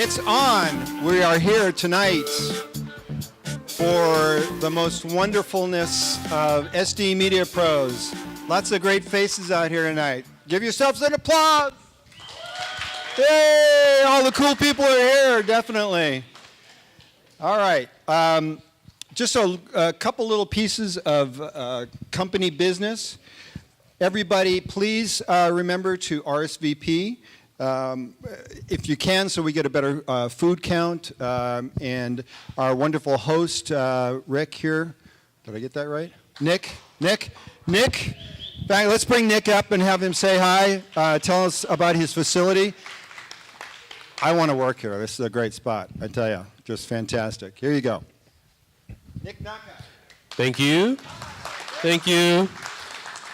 It's on. We are here tonight for the most wonderfulness of SD Media Pros. Lots of great faces out here tonight. Give yourselves an applause. Hey, all the cool people are here, definitely. All right. Just a couple little pieces of company business. Everybody, please remember to RSVP. If you can, so we get a better food count. And our wonderful host, Rick here. Did I get that right? Nick. Let's bring Nick up and have him say hi. Tell us about his facility. I want to work here. This is a great spot, I tell you. Just fantastic. Here you go. Nick Nacca. Thank you. Thank you.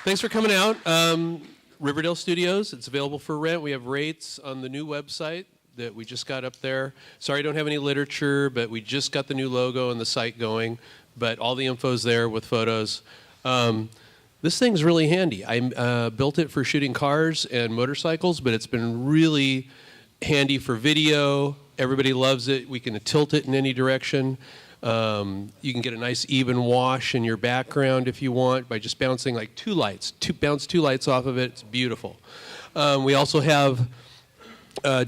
Thanks for coming out. Riverdale Studios, it's available for rent. We have rates on the new website that we just got up there. Sorry I don't have any literature, but we just got the new logo and the site going. But all the info's there with photos. This thing's really handy. I built it for shooting cars and motorcycles, but it's been really handy for video. Everybody loves it. We can tilt it in any direction. You can get a nice even wash in your background if you want by just bouncing like bounce two lights off of it. It's beautiful. We also have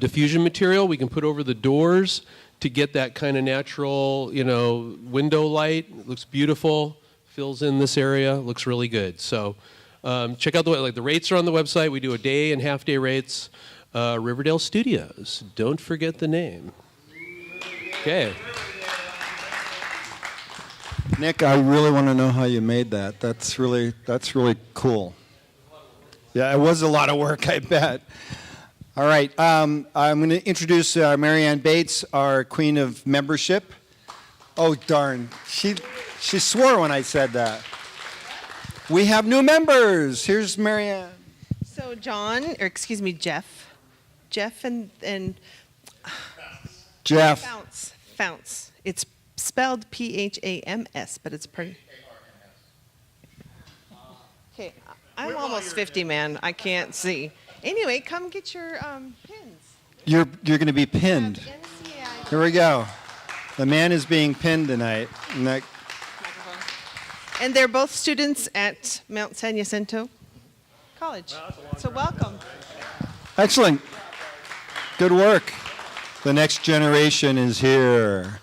diffusion material we can put over the doors to get that kind of natural, window light. It looks beautiful, fills in this area, looks really good. So check out the rates are on the website. We do a day and half day rates. Riverdale Studios. Don't forget the name. Okay. Nick, I really want to know how you made that. That's really cool. Yeah, it was a lot of work, I bet. All right, I'm going to introduce Marianne Bates, our queen of membership. Oh, darn. She swore when I said that. We have new members. Here's Marianne. So Jeff and Jeff. Founce. It's spelled P-H-A-M-S, but it's pretty. Okay, I'm almost 50, man. I can't see. Anyway, come get your pins. You're going to be pinned. Here we go. The man is being pinned tonight. And they're both students at Mount San Jacinto College. So welcome. Excellent. Good work. The next generation is here.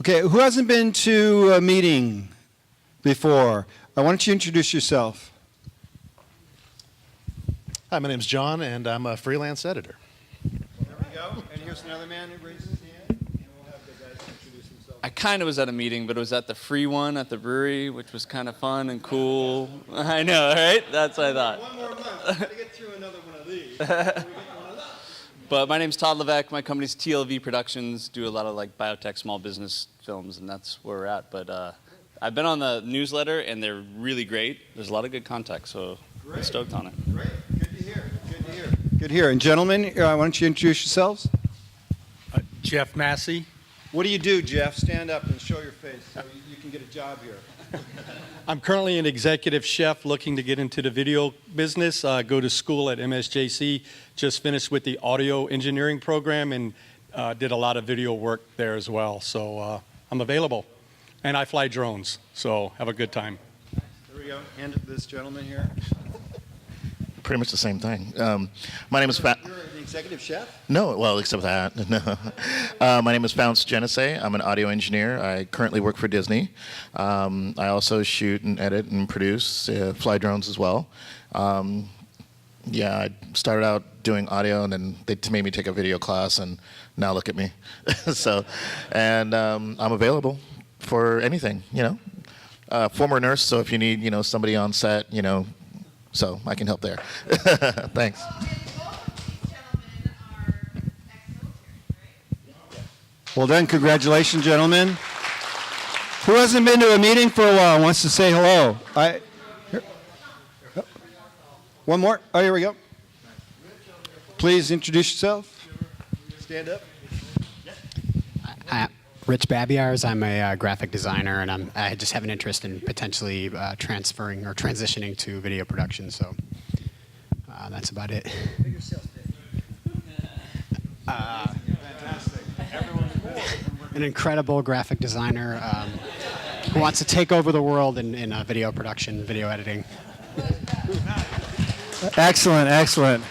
Okay, who hasn't been to a meeting before? Why don't you introduce yourself? Hi, my name's John, and I'm a freelance editor. There we go. And here's another man who raises his hand, and we'll have the guys introduce themselves. I kind of was at a meeting, but it was at the free one at the brewery, which was kind of fun and cool. I know, right? That's what I thought. One more month. We've got to get through another one of these. But my name's Todd Levesque. My company's TLV Productions. Do a lot of biotech small business films, and that's where we're at. But I've been on the newsletter, and they're really great. There's a lot of good content, so I'm stoked on it. Great. Good to hear. And gentlemen, why don't you introduce yourselves? Jeff Massey. What do you do, Jeff? Stand up and show your face so you can get a job here. I'm currently an executive chef looking to get into the video business. Go to school at MSJC. Just finished with the audio engineering program and did a lot of video work there as well. So I'm available. And I fly drones, so have a good time. There we go. Hand it to this gentleman here. Pretty much the same thing. My name is You're an executive chef? No, well, except that. No. My name is Founce Genesee. I'm an audio engineer. I currently work for Disney. I also shoot and edit and produce, fly drones as well. I started out doing audio, and then they made me take a video class, and now look at me. I'm available for anything, Former nurse, so if you need, somebody on set, so I can help there. Thanks. Well done. Congratulations, gentlemen. Who hasn't been to a meeting for a while and wants to say hello? One more. Oh, here we go. Please introduce yourself. Stand up. Rich Babiars. I'm a graphic designer, and I just have an interest in potentially transferring or transitioning to video production. So That's about it. An incredible graphic designer who wants to take over the world in video production, video editing. Excellent, excellent.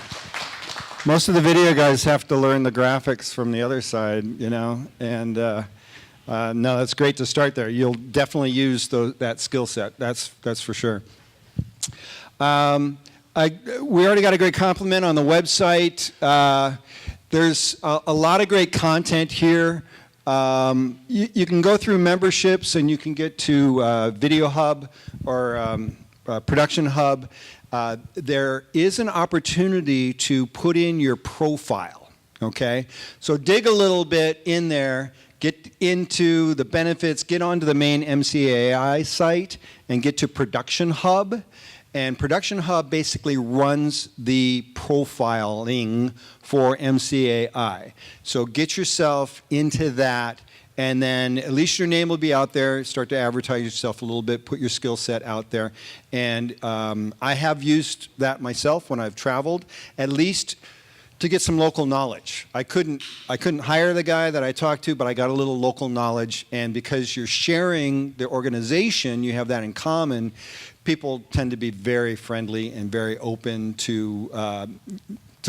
Most of the video guys have to learn the graphics from the other side, you know, and no, that's great to start there. You'll definitely use that skill set. That's for sure. We already got a great compliment on the website. There's a lot of great content here. You can go through memberships and you can get to Video Hub or Production Hub. There is an opportunity to put in your profile, okay? So dig a little bit in there, get into the benefits, get onto the main MCAI site, and get to Production Hub. And Production Hub basically runs the profiling for MCAI. So get yourself into that, and then at least your name will be out there. Start to advertise yourself a little bit, put your skill set out there. And I have used that myself when I've traveled, at least to get some local knowledge. I couldn't hire the guy that I talked to, but I got a little local knowledge. And because you're sharing the organization, you have that in common. People tend to be very friendly and very open to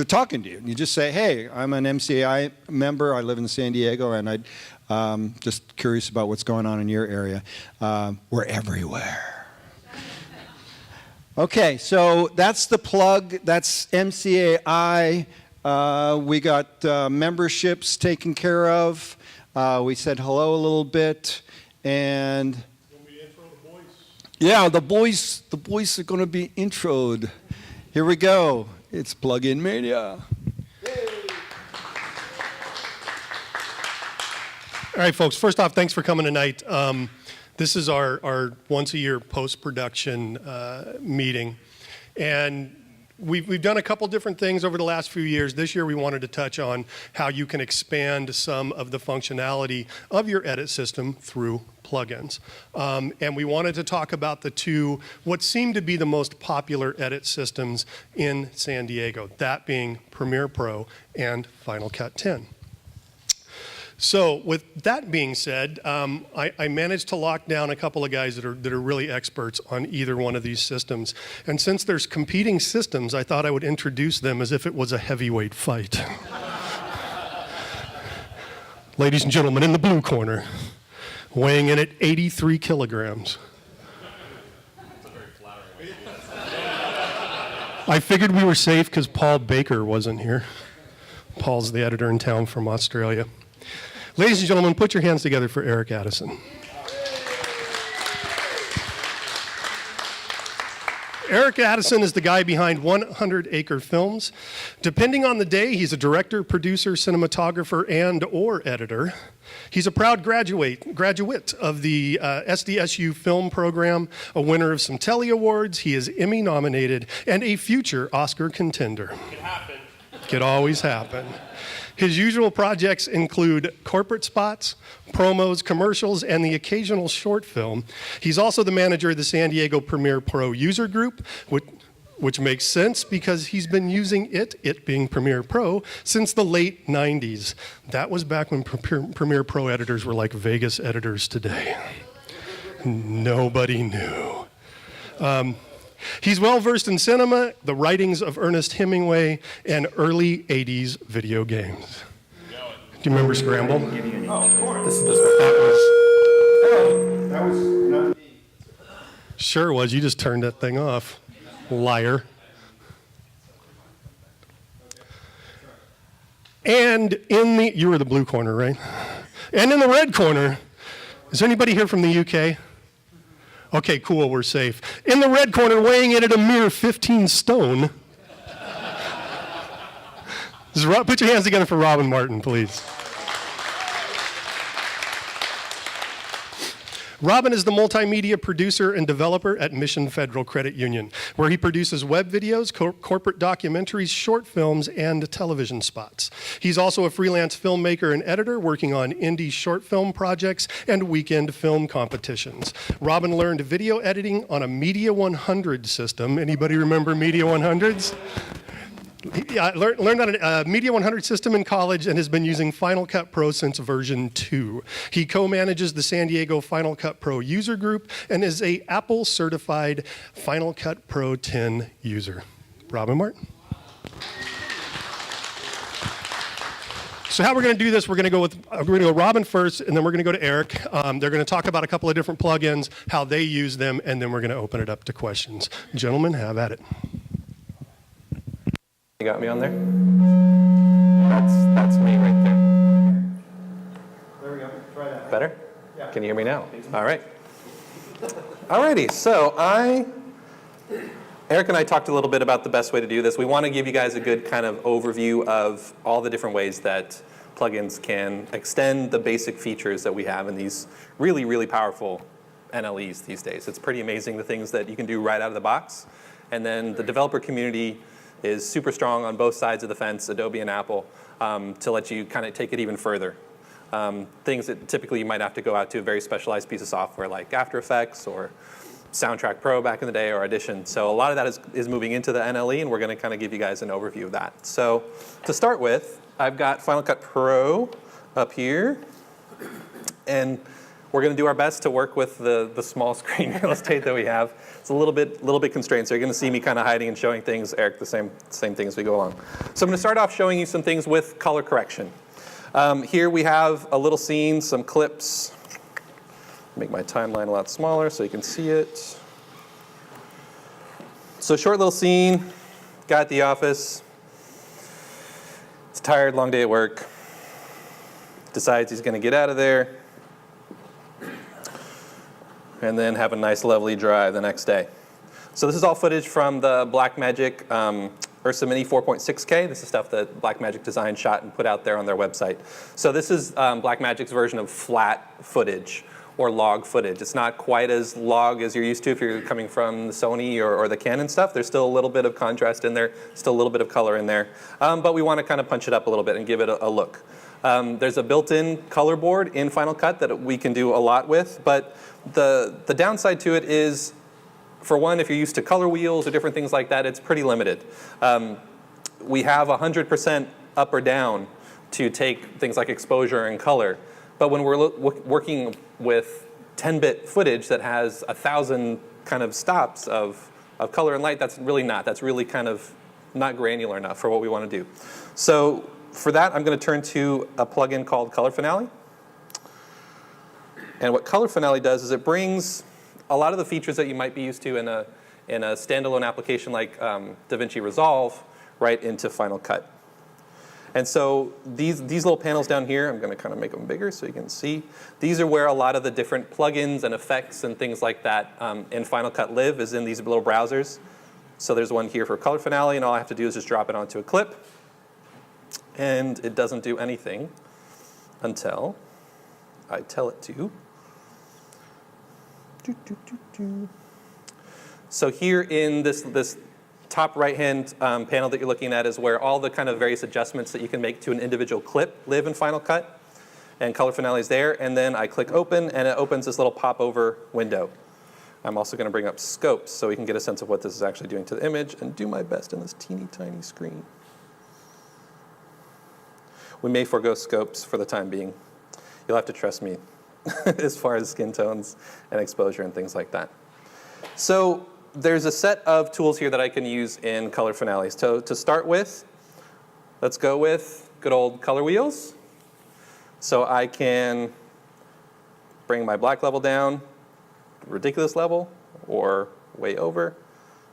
talking to you. You just say, hey, I'm an MCAI member. I live in San Diego, and I'm just curious about what's going on in your area. We're everywhere. Okay, so that's the plug. That's MCAI. We got memberships taken care of. We said hello a little bit, and yeah, the boys are going to be introed. Here we go. It's Plug-in Mania. All right, folks. First off, thanks for coming tonight. This is our once-a-year post-production meeting, and we've done a couple different things over the last few years. This year, we wanted to touch on how you can expand some of the functionality of your edit system through plugins. And we wanted to talk about the two, what seem to be the most popular edit systems in San Diego, that being Premiere Pro and Final Cut 10. So with that being said, I managed to lock down a couple of guys that are really experts on either one of these systems. And since there's competing systems, I thought I would introduce them as if it was a heavyweight fight. Ladies and gentlemen, in the blue corner, weighing in at 83 kilograms. I figured we were safe because Paul Baker wasn't here. Paul's the editor in town from Australia. Ladies and gentlemen, put your hands together for Eric Addison. Eric Addison is the guy behind 100 Acre Films. Depending on the day, he's a director, producer, cinematographer, and/or editor. He's a proud graduate of the SDSU film program, a winner of some Telly Awards. He is Emmy nominated and a future Oscar contender. Could happen. Could always happen. His usual projects include corporate spots, promos, commercials, and the occasional short film. He's also the manager of the San Diego Premiere Pro user group, which makes sense because he's been using it being Premiere Pro, since the late 90s. That was back when Premiere Pro editors were like Vegas editors today. Nobody knew. He's well-versed in cinema, the writings of Ernest Hemingway, and early 80s video games. Do you remember Scramble? Oh, of course. That was not me. Sure was. You just turned that thing off. Liar. And you were the blue corner, right? And in the red corner, is there anybody here from the UK? Okay, cool, we're safe. In the red corner, weighing in at a mere 15 stone. Put your hands together for Robin Martin, please. Robin is the multimedia producer and developer at Mission Federal Credit Union, where he produces web videos, corporate documentaries, short films, and television spots. He's also a freelance filmmaker and editor working on indie short film projects and weekend film competitions. Robin learned video editing on a Media 100 system. Anybody remember Media 100s? Learned on a Media 100 system in college and has been using Final Cut Pro since version 2. He co-manages the San Diego Final Cut Pro user group and is a Apple certified Final Cut Pro 10 user. Robin Martin. So how we're going to do this, we're going to go Robin first, and then we're going to go to Eric. They're going to talk about a couple of different plugins, how they use them, and then we're going to open it up to questions. Gentlemen, have at it. You got me on there? That's me right there. There we go. Try that. Better? Yeah. Can you hear me now? All right. Alrighty, so Eric and I talked a little bit about the best way to do this. We want to give you guys a good kind of overview of all the different ways that plugins can extend the basic features that we have in these really, really powerful NLEs these days. It's pretty amazing the things that you can do right out of the box. And then the developer community is super strong on both sides of the fence, Adobe and Apple, to let you kind of take it even further. Things that typically you might have to go out to a very specialized piece of software like After Effects or Soundtrack Pro back in the day, or Audition. So a lot of that is moving into the NLE, and we're going to kind of give you guys an overview of that. So to start with, I've got Final Cut Pro up here, and we're going to do our best to work with the small screen real estate that we have. It's a little bit constrained, so you're going to see me kind of hiding and showing things. Eric, the same thing as we go along. So I'm going to start off showing you some things with color correction. Here we have a little scene, some clips. Make my timeline a lot smaller so you can see it. So short little scene, guy at the office. He's tired, long day at work. Decides he's going to get out of there and then have a nice, lovely drive the next day. So this is all footage from the Blackmagic Ursa Mini 4.6K. This is stuff that Blackmagic designed, shot, and put out there on their website. So this is Blackmagic's version of flat footage or log footage. It's not quite as log as you're used to if you're coming from the Sony or the Canon stuff. There's still a little bit of contrast in there, still a little bit of color in there. But we want to kind of punch it up a little bit and give it a look. There's a built-in color board in Final Cut that we can do a lot with, but the downside to it is, for one, if you're used to color wheels or different things like that, it's pretty limited. We have 100% up or down to take things like exposure and color. But when we're working with 10-bit footage that has 1,000 kind of stops of color and light, that's really kind of not granular enough for what we want to do. So for that, I'm going to turn to a plugin called Color Finale. And what Color Finale does is it brings a lot of the features that you might be used to in a standalone application like DaVinci Resolve right into Final Cut. And so these little panels down here, I'm going to kind of make them bigger so you can see. These are where a lot of the different plugins and effects and things like that in Final Cut live, is in these little browsers. So there's one here for Color Finale, and all I have to do is just drop it onto a clip. And it doesn't do anything until I tell it to. So here in this top right-hand panel that you're looking at is where all the kind of various adjustments that you can make to an individual clip live in Final Cut. And Color Finale is there. And then I click Open, and it opens this little pop-over window. I'm also going to bring up scopes so we can get a sense of what this is actually doing to the image and do my best in this teeny tiny screen. We may forego scopes for the time being. You'll have to trust me as far as skin tones and exposure and things like that. So there's a set of tools here that I can use in Color Finale. So to start with, let's go with good old color wheels. So I can bring my black level down, ridiculous level, or way over.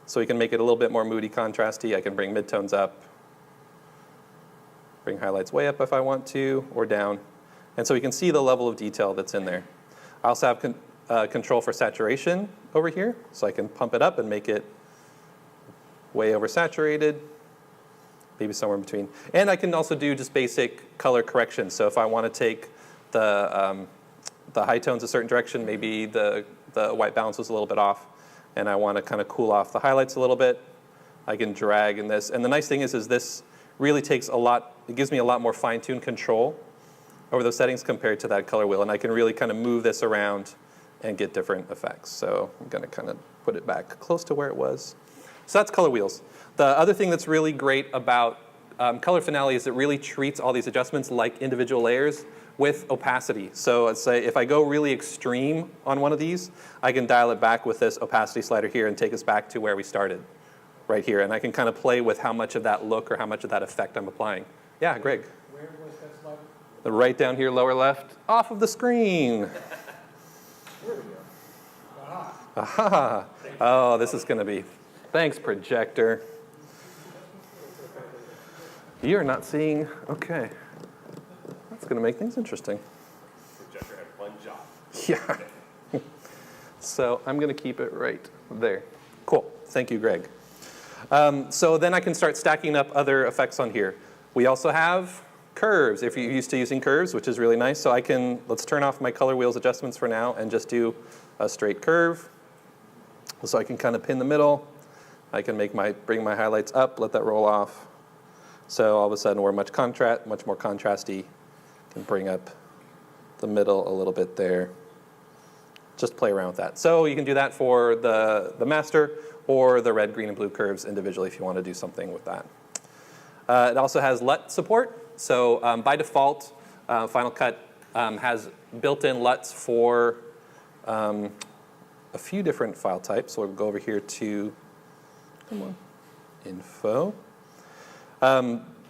So we can make it a little bit more moody, contrasty. I can bring midtones up, bring highlights way up if I want to, or down. And so we can see the level of detail that's in there. I also have control for saturation over here, so I can pump it up and make it way oversaturated, maybe somewhere in between. And I can also do just basic color correction. So if I want to take the high tones a certain direction, maybe the white balance was a little bit off, and I want to kind of cool off the highlights a little bit, I can drag in this. And the nice thing is this really takes it gives me a lot more fine-tuned control over those settings compared to that color wheel. And I can really kind of move this around and get different effects. So I'm going to kind of put it back close to where it was. So that's color wheels. The other thing that's really great about color finale is it really treats all these adjustments like individual layers with opacity. So let's say if I go really extreme on one of these, I can dial it back with this opacity slider here and take us back to where we started, right here. And I can kind of play with how much of that look or how much of that effect I'm applying. Yeah, Greg. Where was that slider? Right down here, lower left, off of the screen. There we go. Aha. Oh, this is going to be, thanks, projector. You're not seeing, okay. That's going to make things interesting. Projector had one job. Yeah. So I'm going to keep it right there. Cool. Thank you, Greg. So then I can start stacking up other effects on here. We also have curves, if you're used to using curves, which is really nice. So I can, let's turn off my color wheels adjustments for now and just do a straight curve. So I can kind of pin the middle. I can bring my highlights up, let that roll off. So all of a sudden we're much more contrasty. Can bring up the middle a little bit there. Just play around with that. So you can do that for the master or the red, green, and blue curves individually if you want to do something with that. It also has LUT support. So by default, Final Cut has built-in LUTs for a few different file types. So we'll go over here to, come on, info.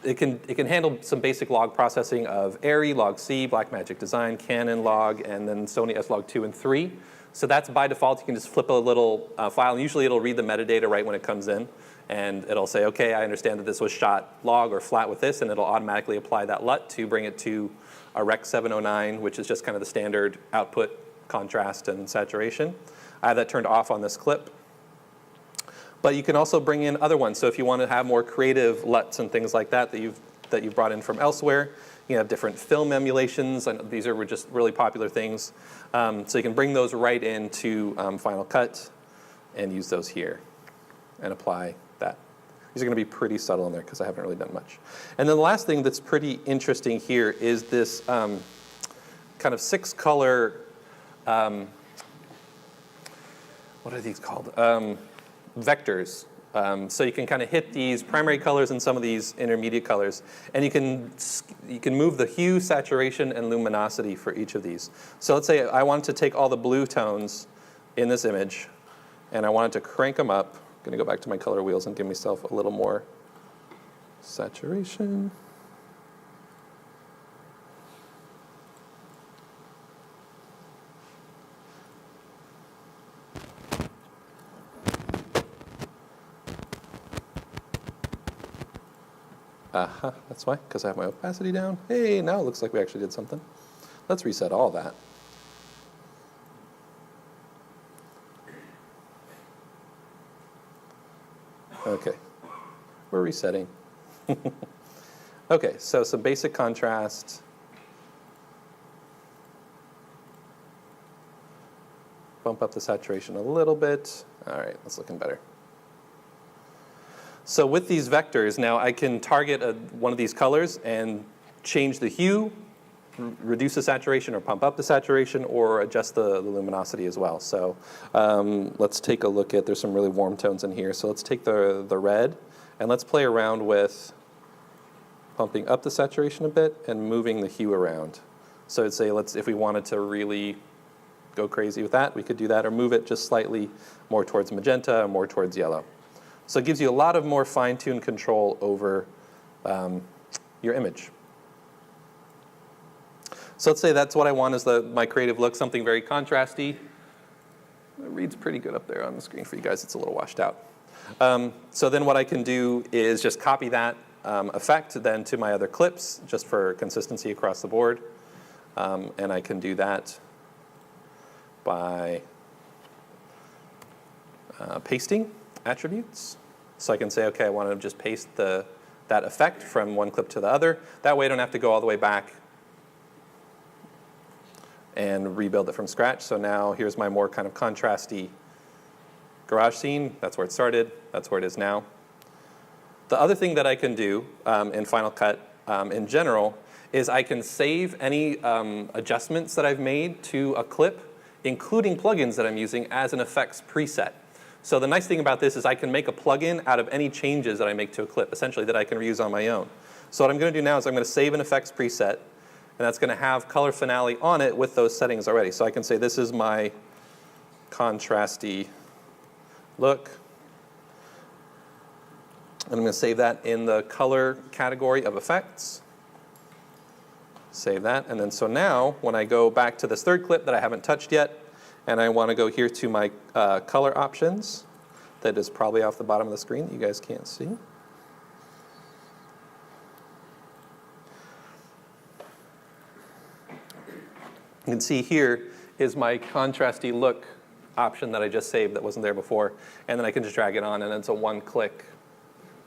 It can handle some basic log processing of ARRI, log C, Blackmagic Design, Canon log, and then Sony S-Log 2 and 3. So that's by default. You can just flip a little file, and usually it'll read the metadata right when it comes in. And it'll say, OK, I understand that this was shot log or flat with this, and it'll automatically apply that LUT to bring it to a Rec 709, which is just kind of the standard output contrast and saturation. I have that turned off on this clip. But you can also bring in other ones. So if you want to have more creative LUTs and things like that that you've brought in from elsewhere, you have different film emulations, and these are just really popular things. So you can bring those right into Final Cut and use those here and apply that. These are going to be pretty subtle in there because I haven't really done much. And then the last thing that's pretty interesting here is this kind of 6-color, what are these called? Vectors. So you can kind of hit these primary colors and some of these intermediate colors, and you can move the hue, saturation, and luminosity for each of these. So let's say I wanted to take all the blue tones in this image, and I wanted to crank them up. I'm going to go back to my color wheels and give myself a little more saturation. Aha, that's why, because I have my opacity down. Hey, now it looks like we actually did something. Let's reset all that. Okay, we're resetting. Okay, so some basic contrast. Bump up the saturation a little bit. All right, that's looking better. So with these vectors, now I can target one of these colors and change the hue, reduce the saturation or pump up the saturation, or adjust the luminosity as well. So let's take a look at, there's some really warm tones in here. So let's take the red, and let's play around with pumping up the saturation a bit and moving the hue around. So I'd say, if we wanted to really go crazy with that, we could do that, or move it just slightly more towards magenta or more towards yellow. So it gives you a lot of more fine-tuned control over your image. So let's say that's what I want as my creative look, something very contrasty. It reads pretty good up there on the screen for you guys. It's a little washed out. So then what I can do is just copy that effect then to my other clips, just for consistency across the board. And I can do that by pasting attributes. So I can say, OK, I want to just paste that effect from one clip to the other. That way I don't have to go all the way back and rebuild it from scratch. So now here's my more kind of contrasty garage scene. That's where it started. That's where it is now. The other thing that I can do in Final Cut in general is I can save any adjustments that I've made to a clip, including plugins that I'm using, as an effects preset. So the nice thing about this is I can make a plugin out of any changes that I make to a clip, essentially, that I can reuse on my own. So what I'm going to do now is I'm going to save an effects preset, and that's going to have color finale on it with those settings already. So I can say this is my contrasty look. And I'm going to save that in the color category of effects. Save that. And then so now, when I go back to this third clip that I haven't touched yet, and I want to go here to my color options, that is probably off the bottom of the screen that you guys can't see. You can see here is my contrasty look option that I just saved that wasn't there before. And then I can just drag it on, and it's a one-click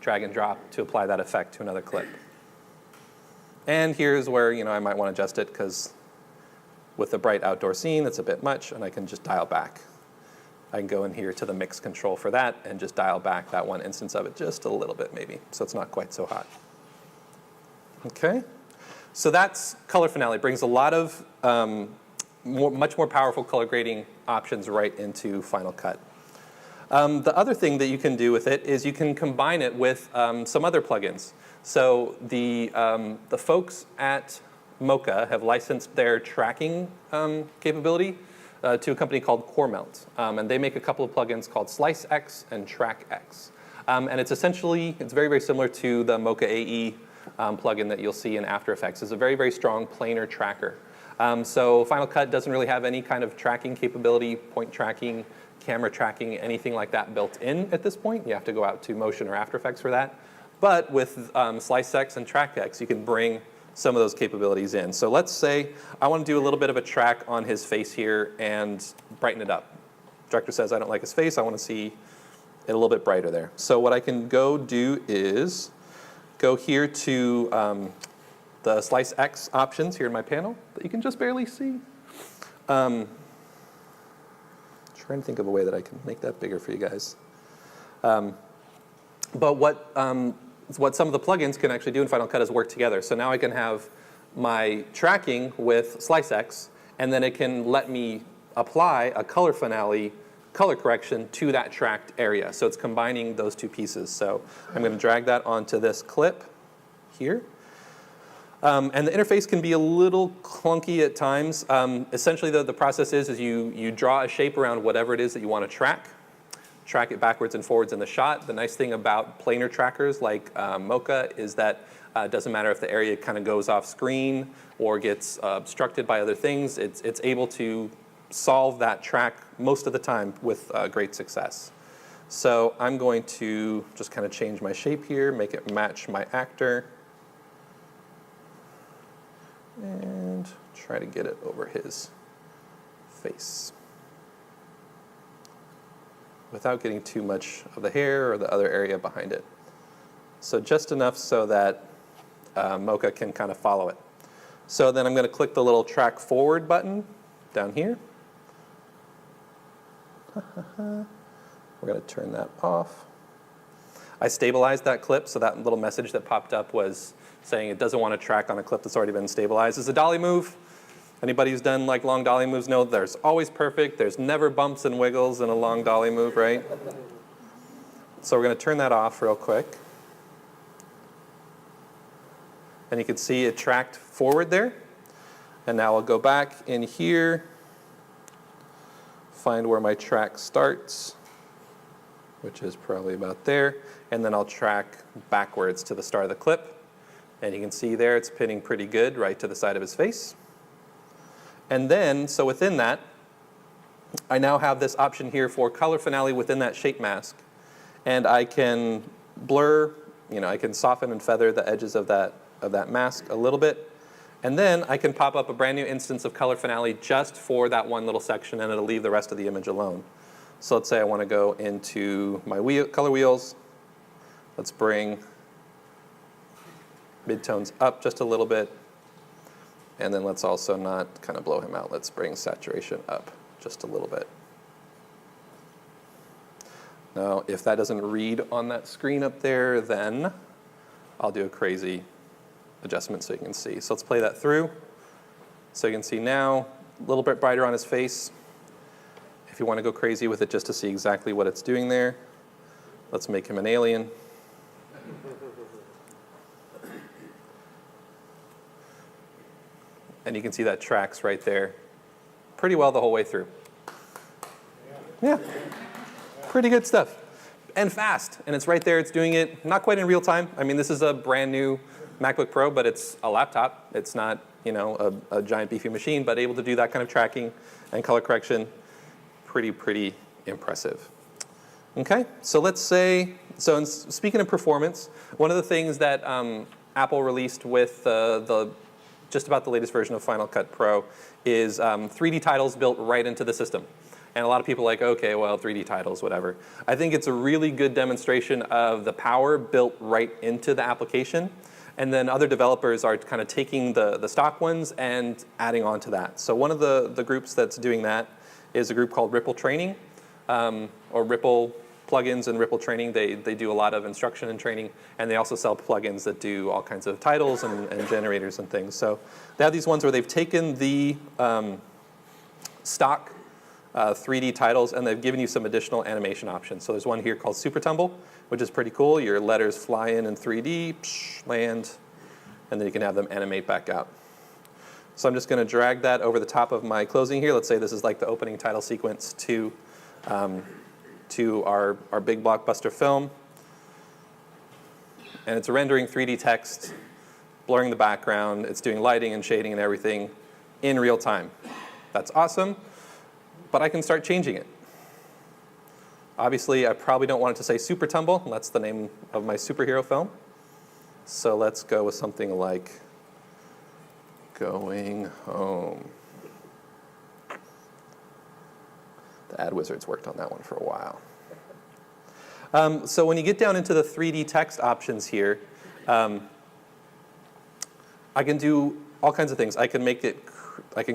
drag and drop to apply that effect to another clip. And here's where I might want to adjust it, because with the bright outdoor scene, it's a bit much, and I can just dial back. I can go in here to the mix control for that and just dial back that one instance of it just a little bit maybe, so it's not quite so hot. Okay, so that's color finale. It brings a lot of much more powerful color grading options right into Final Cut. The other thing that you can do with it is you can combine it with some other plugins. So the folks at Mocha have licensed their tracking capability to a company called CoreMelt. And they make a couple of plugins called SliceX and TrackX. And it's very, very similar to the Mocha AE plugin that you'll see in After Effects. It's a very, very strong planar tracker. So Final Cut doesn't really have any kind of tracking capability, point tracking, camera tracking, anything like that built in at this point. You have to go out to Motion or After Effects for that. But with SliceX and TrackX, you can bring some of those capabilities in. So let's say I want to do a little bit of a track on his face here and brighten it up. Director says I don't like his face. I want to see it a little bit brighter there. So what I can go do is go here to the SliceX options here in my panel that you can just barely see. Trying to think of a way that I can make that bigger for you guys. But what some of the plugins can actually do in Final Cut is work together. So now I can have my tracking with SliceX, and then it can let me apply a color finale color correction to that tracked area. So it's combining those two pieces. So I'm going to drag that onto this clip here. And the interface can be a little clunky at times. Essentially, the process is you draw a shape around whatever it is that you want to track it backwards and forwards in the shot. The nice thing about planar trackers like Mocha is that it doesn't matter if the area kind of goes off screen or gets obstructed by other things. It's able to solve that track most of the time with great success. So I'm going to just kind of change my shape here, make it match my actor, and try to get it over his face without getting too much of the hair or the other area behind it. So just enough so that Mocha can kind of follow it. So then I'm going to click the little track forward button down here. We're going to turn that off. I stabilized that clip, so that little message that popped up was saying it doesn't want to track on a clip that's already been stabilized. It's a dolly move. Anybody who's done like long dolly moves know there's always perfect. There's never bumps and wiggles in a long dolly move, right? So we're going to turn that off real quick. And you can see it tracked forward there. And now I'll go back in here, find where my track starts, which is probably about there. And then I'll track backwards to the start of the clip. And you can see there it's pinning pretty good right to the side of his face. And then, so within that, I now have this option here for color finale within that shape mask. And I can blur, I can soften and feather the edges of that mask a little bit. And then I can pop up a brand new instance of color finale just for that one little section, and it'll leave the rest of the image alone. So let's say I want to go into my color wheels. Let's bring midtones up just a little bit. And then let's also not kind of blow him out. Let's bring saturation up just a little bit. Now, if that doesn't read on that screen up there, then I'll do a crazy adjustment so you can see. So let's play that through. So you can see now, a little bit brighter on his face. If you want to go crazy with it just to see exactly what it's doing there, let's make him an alien. And you can see that tracks right there pretty well the whole way through. Yeah, pretty good stuff. And fast, and it's right there, it's doing it not quite in real time. I mean, this is a brand new MacBook Pro, but it's a laptop. It's not, you know, a giant beefy machine, but able to do that kind of tracking and color correction. Pretty impressive. Okay, so let's say, speaking of performance, one of the things that Apple released with just about the latest version of Final Cut Pro is 3D titles built right into the system. And a lot of people are like, okay, well, 3D titles, whatever. I think it's a really good demonstration of the power built right into the application. And then other developers are kind of taking the stock ones and adding on to that. So one of the groups that's doing that is a group called Ripple Training, or Ripple Plugins and Ripple Training. They do a lot of instruction and training, and they also sell plugins that do all kinds of titles and generators and things. So they have these ones where they've taken the stock 3D titles, and they've given you some additional animation options. So there's one here called Super Tumble, which is pretty cool. Your letters fly in 3D, land, and then you can have them animate back out. So I'm just going to drag that over the top of my closing here. Let's say this is like the opening title sequence to our big blockbuster film. And it's rendering 3D text, blurring the background. It's doing lighting and shading and everything in real time. That's awesome. But I can start changing it. Obviously, I probably don't want it to say Super Tumble. That's the name of my superhero film. So let's go with something like Going Home. The ad wizards worked on that one for a while. So when you get down into the 3D text options here, I can do all kinds of things. I can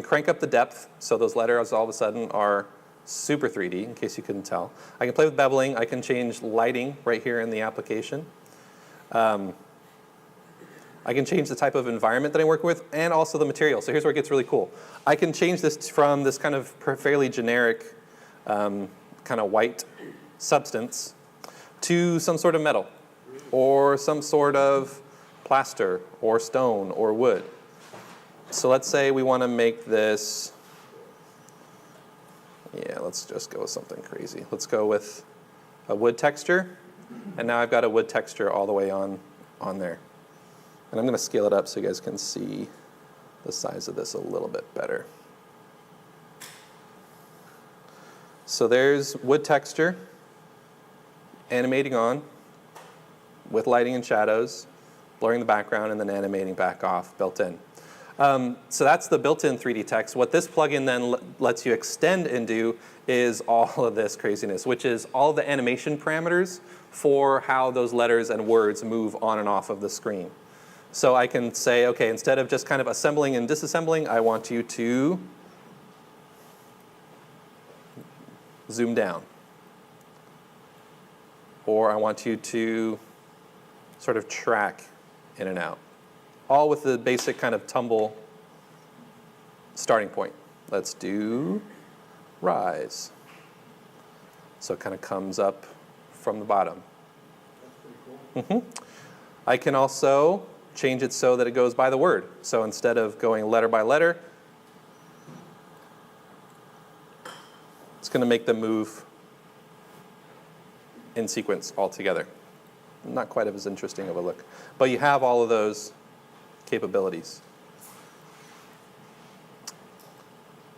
crank up the depth, so those letters all of a sudden are super 3D, in case you couldn't tell. I can play with beveling. I can change lighting right here in the application. I can change the type of environment that I work with, and also the material. So here's where it gets really cool. I can change this from this kind of fairly generic kind of white substance to some sort of metal, or some sort of plaster, or stone, or wood. So let's say we want to make this, let's just go with something crazy. Let's go with a wood texture, and now I've got a wood texture all the way on there. And I'm going to scale it up so you guys can see the size of this a little bit better. So there's wood texture, animating on, with lighting and shadows, blurring the background, and then animating back off, built in. So that's the built-in 3D text. What this plugin then lets you extend and do is all of this craziness, which is all the animation parameters for how those letters and words move on and off of the screen. So I can say, okay, instead of just kind of assembling and disassembling, I want you to zoom down. Or I want you to sort of track in and out. All with the basic kind of tumble starting point. Let's do rise. So it kind of comes up from the bottom. That's pretty cool. I can also change it so that it goes by the word. So instead of going letter by letter, it's going to make them move in sequence altogether. Not quite as interesting of a look. But you have all of those capabilities.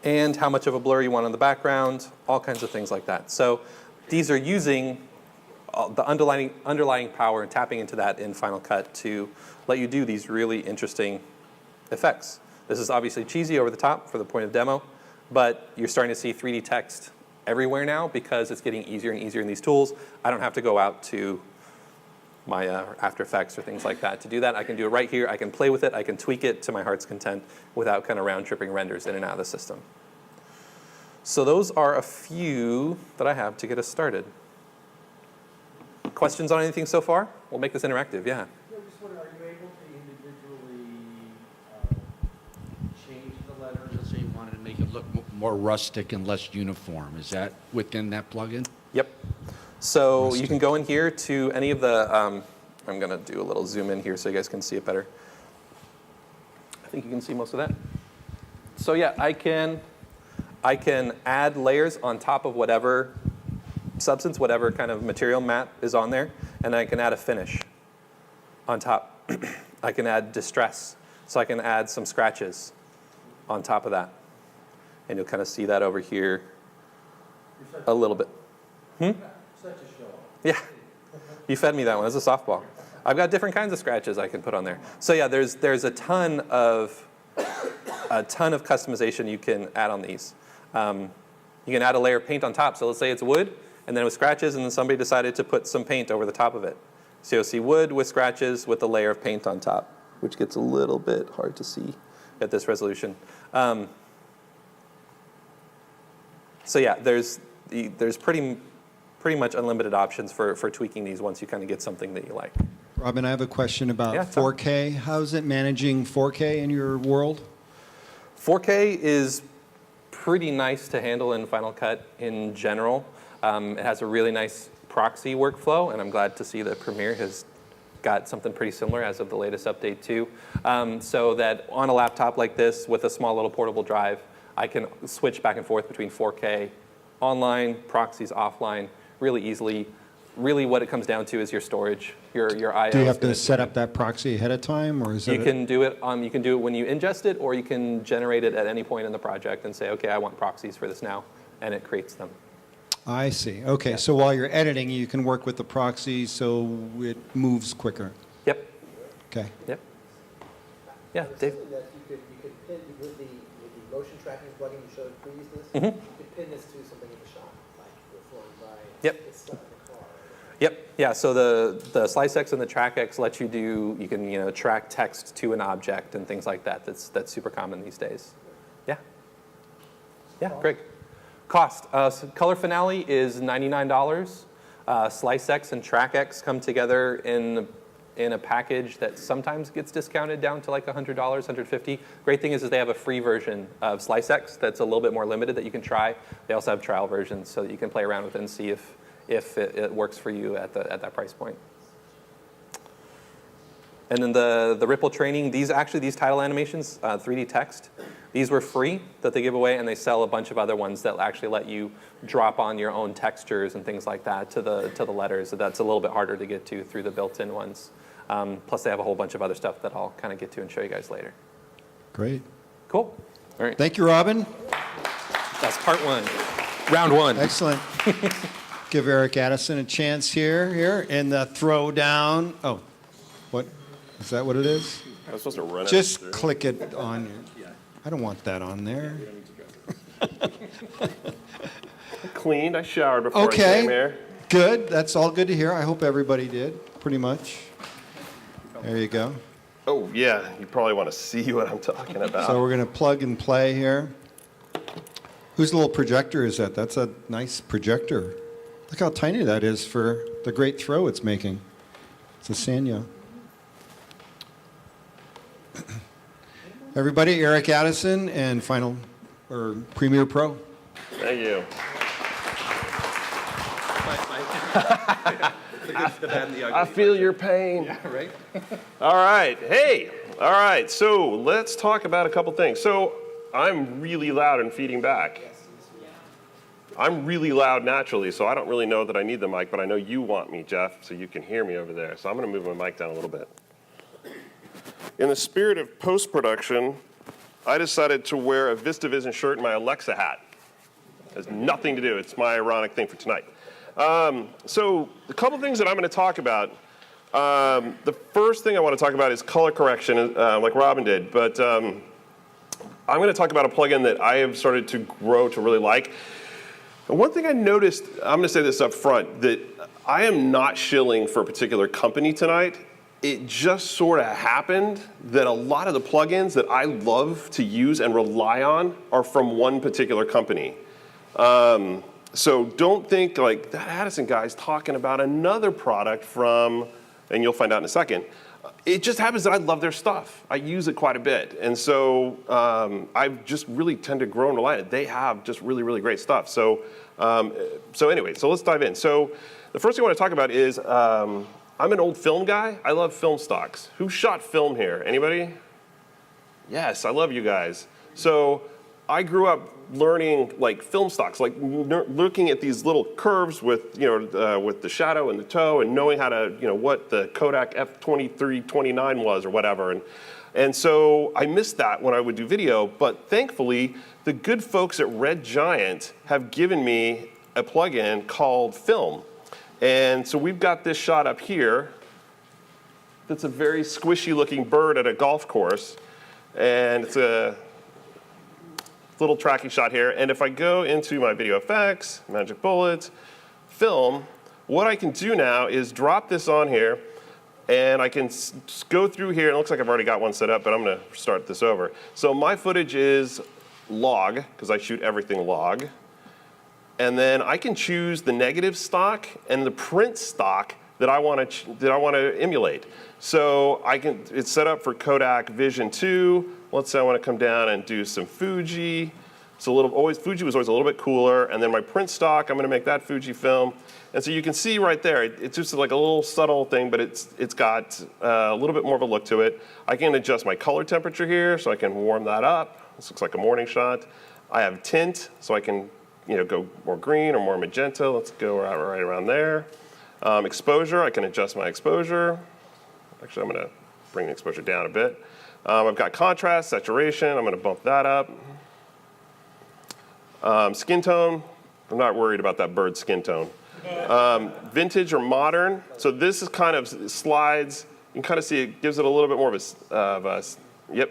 And how much of a blur you want on the background, all kinds of things like that. So these are using the underlying power and tapping into that in Final Cut to let you do these really interesting effects. This is obviously cheesy over the top for the point of demo, but you're starting to see 3D text everywhere now because it's getting easier and easier in these tools. I don't have to go out to my After Effects or things like that to do that. I can do it right here. I can play with it. I can tweak it to my heart's content without kind of round-tripping renders in and out of the system. So those are a few that I have to get us started. Questions on anything so far? We'll make this interactive, yeah. I'm just wondering, are you able to individually change the letters? Let's say you wanted to make it look more rustic and less uniform. Is that within that plugin? Yep. So you can go in here to any of the, I'm going to do a little zoom in here so you guys can see it better. I think you can see most of that. So yeah, I can add layers on top of whatever substance, whatever kind of material matte is on there, and I can add a finish on top. I can add distress, so I can add some scratches on top of that. And you'll kind of see that over here a little bit. Such a show. Yeah, you fed me that one. It's a softball. I've got different kinds of scratches I can put on there. So yeah, there's a ton of customization you can add on these. You can add a layer of paint on top. So let's say it's wood, and then with scratches, and then somebody decided to put some paint over the top of it. So you'll see wood with scratches with a layer of paint on top, which gets a little bit hard to see at this resolution. So yeah, there's pretty much unlimited options for tweaking these once you kind of get something that you like. Robin, I have a question about Yeah, Tom. 4K. How's it managing 4K in your world? 4K is pretty nice to handle in Final Cut in general. It has a really nice proxy workflow, and I'm glad to see that Premiere has got something pretty similar as of the latest update too. So that on a laptop like this with a small little portable drive, I can switch back and forth between 4K online, proxies offline, really easily. Really what it comes down to is your storage, your I/O. Do you have to set up that proxy ahead of time, or is it? You can do it when you ingest it, or you can generate it at any point in the project and say, okay, I want proxies for this now, and it creates them. I see. Okay, so while you're editing, you can work with the proxy so it moves quicker. Yep. Okay. Yep. Yeah, Dave. That you could pin with the motion tracking plugin you showed previously. Mm-hmm. You could pin this to something in the shop, like you're flowing by. Yep. It's stuck in the car. Yep. Yeah. So the SliceX and the TrackX let you do. You can track text to an object and things like that. That's super common these days. Yeah. Yeah. Greg. Cost. Color Finale is $99. SliceX and TrackX come together in a package that sometimes gets discounted down to like $100, $150. Great thing is they have a free version of SliceX that's a little bit more limited that you can try. They also have trial versions so that you can play around with it and see if it works for you at that price point. And then the Ripple training, these title animations, 3D text, these were free that they give away, and they sell a bunch of other ones that actually let you drop on your own textures and things like that to the letters. So that's a little bit harder to get to through the built-in ones. Plus they have a whole bunch of other stuff that I'll kind of get to and show you guys later. Great. Cool. All right. Thank you, Robin. That's part one. Round one. Excellent. Give Eric Addison a chance here in the throw down. Oh, what? Is that what it is? I was supposed to run it. Just click it on. I don't want that on there. Cleaned. I showered before I Okay. came here. Good. That's all good to hear. I hope everybody did, pretty much. There you go. Oh, yeah. You probably want to see what I'm talking about. So we're going to plug and play here. Whose little projector is that? That's a nice projector. Look how tiny that is for the great throw it's making. It's a Sanyo. Everybody, Eric Addison and Premiere Pro. Thank you. I feel your pain. Yeah, right? All right. Hey. All right. So let's talk about a couple things. So I'm really loud and feeding back. I'm really loud naturally, so I don't really know that I need the mic, but I know you want me, Jeff, so you can hear me over there. So I'm going to move my mic down a little bit. In the spirit of post-production, I decided to wear a VistaVision shirt and my Alexa hat. It has nothing to do. It's my ironic thing for tonight. So a couple things that I'm going to talk about. The first thing I want to talk about is color correction, like Robin did. But I'm going to talk about a plugin that I have started to grow to really like. And one thing I noticed, I'm going to say this up front, that I am not shilling for a particular company tonight. It just sort of happened that a lot of the plugins that I love to use and rely on are from one particular company. So don't think like that Addison guy's talking about another product from, and you'll find out in a second, It just happens that I love their stuff. I use it quite a bit. And so I've just really tend to grow and rely on it. They have just really, really great stuff. So anyway, so let's dive in. So the first thing I want to talk about is I'm an old film guy. I love film stocks. Who shot film here? Anybody? Yes, I love you guys. So I grew up learning like film stocks, like looking at these little curves with with the shadow and the toe, and knowing how to what the Kodak F2329 was or whatever. And so I missed that when I would do video, but thankfully the good folks at Red Giant have given me a plugin called Film. And so we've got this shot up here that's a very squishy looking bird at a golf course, and it's a little tracking shot here. And if I go into my video effects, magic bullet, film, what I can do now is drop this on here, and I can go through here. It looks like I've already got one set up, but I'm gonna start this over. So my footage is log, because I shoot everything log. And then I can choose the negative stock and the print stock that I want to emulate. So it's set up for Kodak Vision 2. Let's say I want to come down and do some Fuji. Fuji was always a little bit cooler. And then my print stock, I'm going to make that Fuji film. And so you can see right there, it's just like a little subtle thing, but it's got a little bit more of a look to it. I can adjust my color temperature here, so I can warm that up. This looks like a morning shot. I have tint, so I can go more green or more magenta. Let's go right around there. Exposure, I can adjust my exposure. Actually, I'm going to bring the exposure down a bit. I've got contrast, saturation. I'm going to bump that up. Skin tone, I'm not worried about that bird's skin tone. Vintage or modern. So this is kind of slides. You can kind of see it gives it a little bit more of a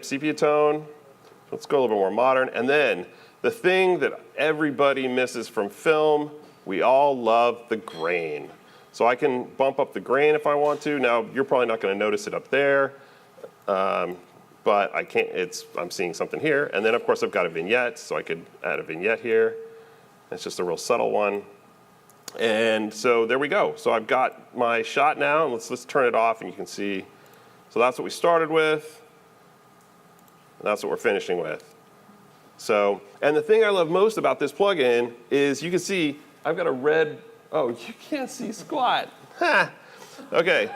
sepia tone. Let's go a little bit more modern. And then the thing that everybody misses from film, we all love the grain. So I can bump up the grain if I want to. Now, you're probably not going to notice it up there, but I can't. I'm seeing something here. And then, of course, I've got a vignette, so I could add a vignette here. It's just a real subtle one. And so there we go. So I've got my shot now. Let's turn it off, and you can see. So that's what we started with. And that's what we're finishing with. So, and the thing I love most about this plugin is you can see I've got a red. Oh, you can't see squat. Ha. Okay.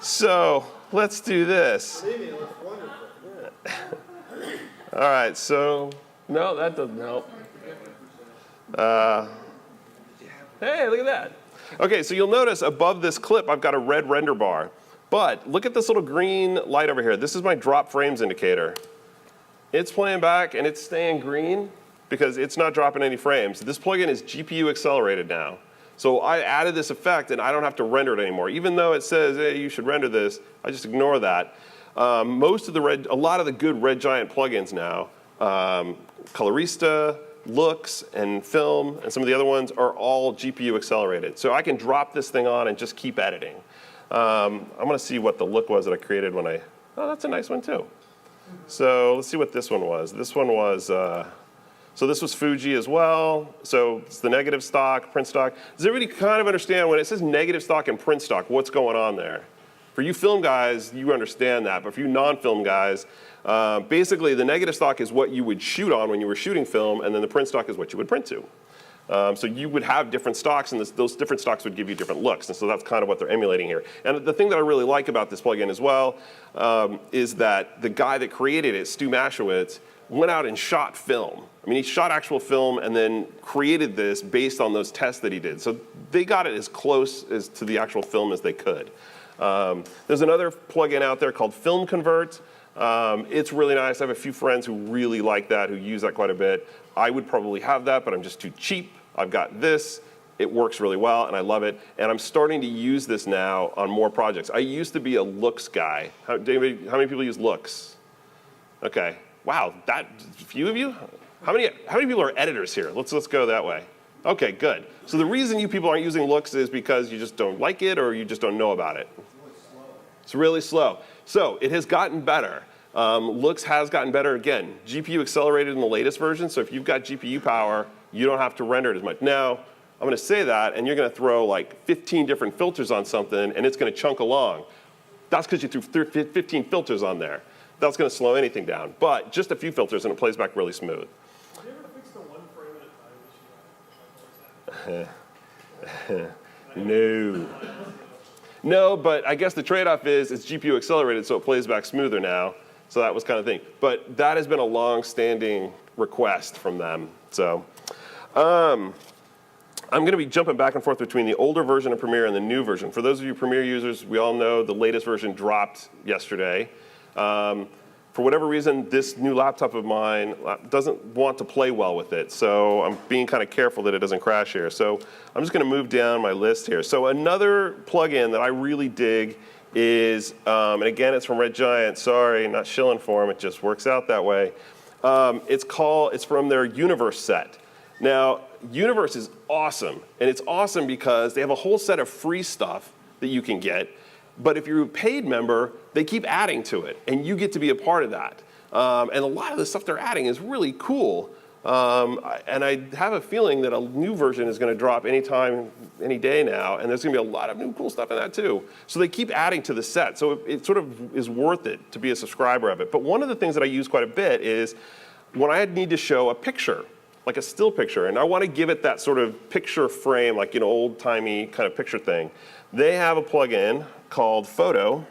So let's do this. All right. So no, that doesn't help. Hey, look at that. Okay, so you'll notice above this clip, I've got a red render bar. But look at this little green light over here. This is my drop frames indicator. It's playing back and it's staying green because it's not dropping any frames. This plugin is GPU accelerated now. So I added this effect and I don't have to render it anymore. Even though it says, hey, you should render this, I just ignore that. A lot of the good Red Giant plugins now, Colorista, Looks, and Film, and some of the other ones are all GPU accelerated. So I can drop this thing on and just keep editing. I'm gonna see what the look was that I created when oh, that's a nice one too. So let's see what this one was. This one was, so this was Fuji as well. So it's the negative stock, print stock. Does everybody kind of understand when it says negative stock and print stock, what's going on there? For you film guys, you understand that, but for you non-film guys, basically the negative stock is what you would shoot on when you were shooting film, and then the print stock is what you would print to. So you would have different stocks, and those different stocks would give you different looks, and so that's kind of what they're emulating here. And the thing that I really like about this plugin as well is that the guy that created it, Stu Mashowitz, went out and shot film. I mean, he shot actual film and then created this based on those tests that he did. So they got it as close as to the actual film as they could. There's another plugin out there called Film Convert. It's really nice. I have a few friends who really like that, who use that quite a bit. I would probably have that, but I'm just too cheap. I've got this. It works really well, and I love it. And I'm starting to use this now on more projects. I used to be a looks guy. How many people use looks? Okay. Wow, that few of you? How many people are editors here? Let's go that way. Okay, good. So the reason you people aren't using looks is because you just don't like it or you just don't know about it. It's really slow. So it has gotten better. Looks has gotten better again. GPU accelerated in the latest version, so if you've got GPU power, you don't have to render it as much. Now, I'm gonna say that, and you're gonna throw like 15 different filters on something, and it's gonna chunk along. That's because you threw 15 filters on there. That's going to slow anything down. But just a few filters and it plays back really smooth. Have you ever fixed the 1 frame at a time issue? No. No, but I guess the trade-off is it's GPU accelerated, so it plays back smoother now. So that was kind of thing. But that has been a long-standing request from them. So I'm going to be jumping back and forth between the older version of Premiere and the new version. For those of you Premiere users, we all know the latest version dropped yesterday. For whatever reason, this new laptop of mine doesn't want to play well with it. So I'm being kind of careful that it doesn't crash here. So I'm just going to move down my list here. So another plugin that I really dig is, and again, it's from Red Giant. Sorry, not shilling for them. It just works out that way. It's from their Universe set. Now, Universe is awesome. And it's awesome because they have a whole set of free stuff that you can get. But if you're a paid member, they keep adding to it, and you get to be a part of that. And a lot of the stuff they're adding is really cool. And I have a feeling that a new version is going to drop anytime, any day now, and there's going to be a lot of new cool stuff in that too. So they keep adding to the set. So it sort of is worth it to be a subscriber of it. But one of the things that I use quite a bit is when I need to show a picture, like a still picture, and I want to give it that sort of picture frame, like an old-timey kind of picture thing. They have a plugin called Photo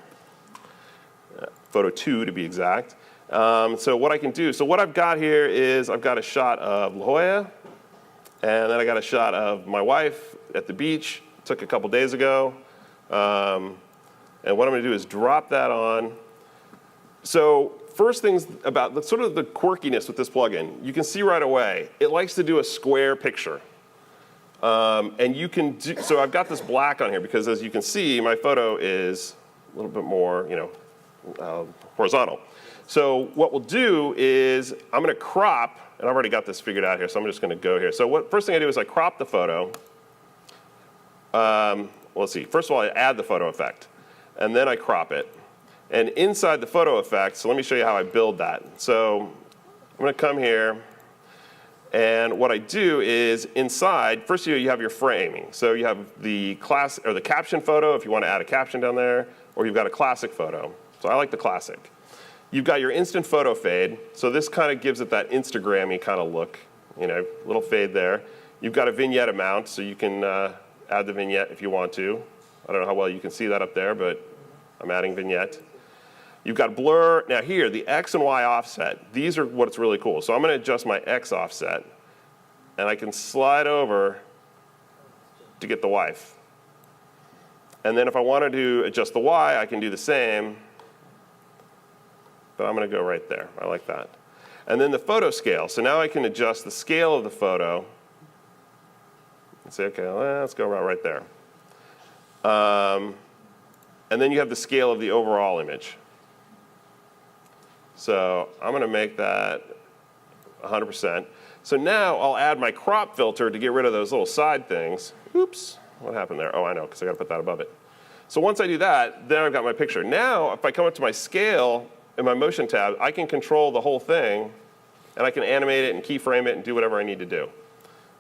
2 to be exact. So what I can do, so what I've got here is I've got a shot of La Jolla, and then I got a shot of my wife at the beach, took a couple days ago. And what I'm gonna do is drop that on. So first things about the sort of the quirkiness with this plugin, you can see right away, it likes to do a square picture. And you can do, so I've got this black on here because as you can see, my photo is a little bit more, horizontal. So what we'll do is I'm going to crop, and I've already got this figured out here, so I'm just going to go here. So first thing I do is I crop the photo. Let's see. First of all, I add the photo effect, and then I crop it. And inside the photo effect, so let me show you how I build that. So I'm going to come here. And what I do is inside, first you have your framing. So you have the class or the caption photo if you want to add a caption down there, or you've got a classic photo. So I like the classic. You've got your instant photo fade. So this kind of gives it that Instagram-y kind of look, little fade there. You've got a vignette amount, so you can add the vignette if you want to. I don't know how well you can see that up there, but I'm adding vignette. You've got blur. Now here, the X and Y offset, these are what's really cool. So I'm going to adjust my X offset, and I can slide over to get the wife. And then if I wanted to adjust the Y, I can do the same, but I'm going to go right there. I like that. And then the photo scale. So now I can adjust the scale of the photo and say, okay, let's go right there. And then you have the scale of the overall image. So I'm going to make that 100%. So now I'll add my crop filter to get rid of those little side things. Oops, what happened there? Oh, I know, because I got to put that above it. So once I do that, then I've got my picture. Now, if I come up to my scale in my motion tab, I can control the whole thing, and I can animate it and keyframe it and do whatever I need to do.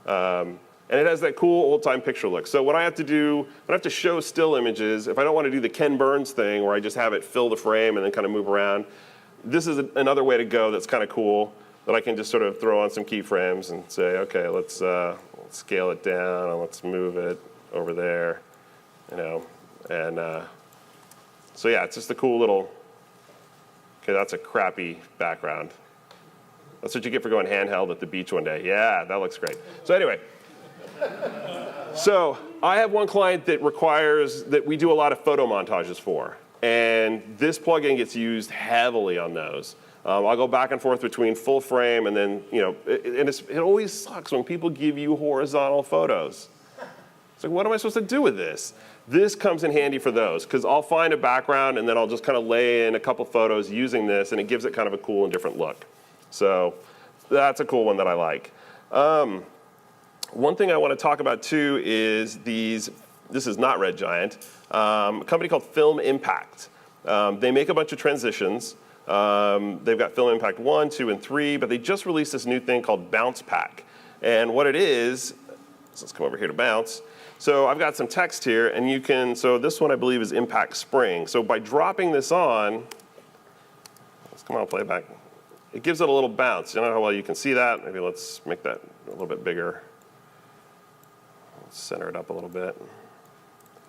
And it has that cool old-time picture look. So when I have to show still images, if I don't want to do the Ken Burns thing where I just have it fill the frame and then kind of move around, this is another way to go that's kind of cool that I can just sort of throw on some keyframes and say, okay, let's scale it down and let's move it over there, And so yeah, it's just a cool little, okay, that's a crappy background. That's what you get for going handheld at the beach one day. Yeah, that looks great. So anyway, so I have one client that requires that we do a lot of photo montages for. And this plugin gets used heavily on those. I'll go back and forth between full frame and then, it always sucks when people give you horizontal photos. It's like, what am I supposed to do with this? This comes in handy for those, because I'll find a background and then I'll just kind of lay in a couple photos using this, and it gives it kind of a cool and different look. So that's a cool one that I like. One thing I want to talk about too is this is not Red Giant, a company called Filmimpact. They make a bunch of transitions. They've got Filmimpact 1, 2, and 3, but they just released this new thing called Bounce Pack. And what it is, so let's come over here to Bounce. So I've got some text here, and you can, so this one I believe is Impact Spring. So by dropping this on, let's come on, play it back. It gives it a little bounce. You know how well you can see that? Maybe let's make that a little bit bigger. Let's center it up a little bit.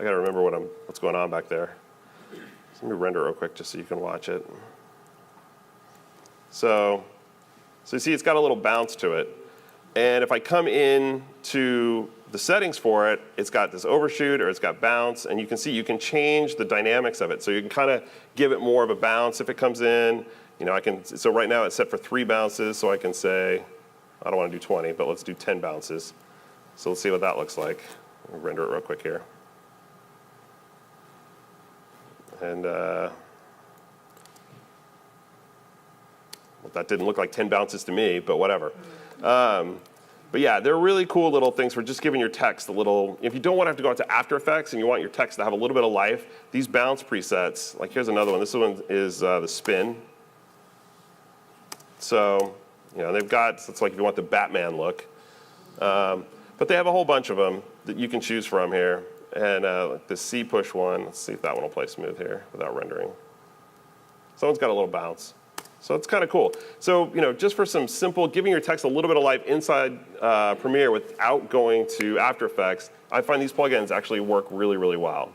I gotta remember what's going on back there. So let me render real quick just so you can watch it. So you see it's got a little bounce to it. And if I come in to the settings for it, it's got this overshoot or it's got bounce, and you can see you can change the dynamics of it. So you can kind of give it more of a bounce if it comes in. You know, so right now it's set for 3 bounces, so I can say, I don't want to do 20, but let's do 10 bounces. So let's see what that looks like. I'll render it real quick here. And well, that didn't look like 10 bounces to me, but whatever. But yeah, they're really cool little things for just giving your text a little, if you don't want to have to go out to After Effects and you want your text to have a little bit of life, these bounce presets, like here's another one. This one is the spin. So, you know, they've got, it's like if you want the Batman look. But they have a whole bunch of them that you can choose from here. And like the C push one, let's see if that one will play smooth here without rendering. Someone's got a little bounce. So it's kind of cool. So, you know, just for some simple, giving your text a little bit of life inside Premiere without going to After Effects, I find these plugins actually work really, really well.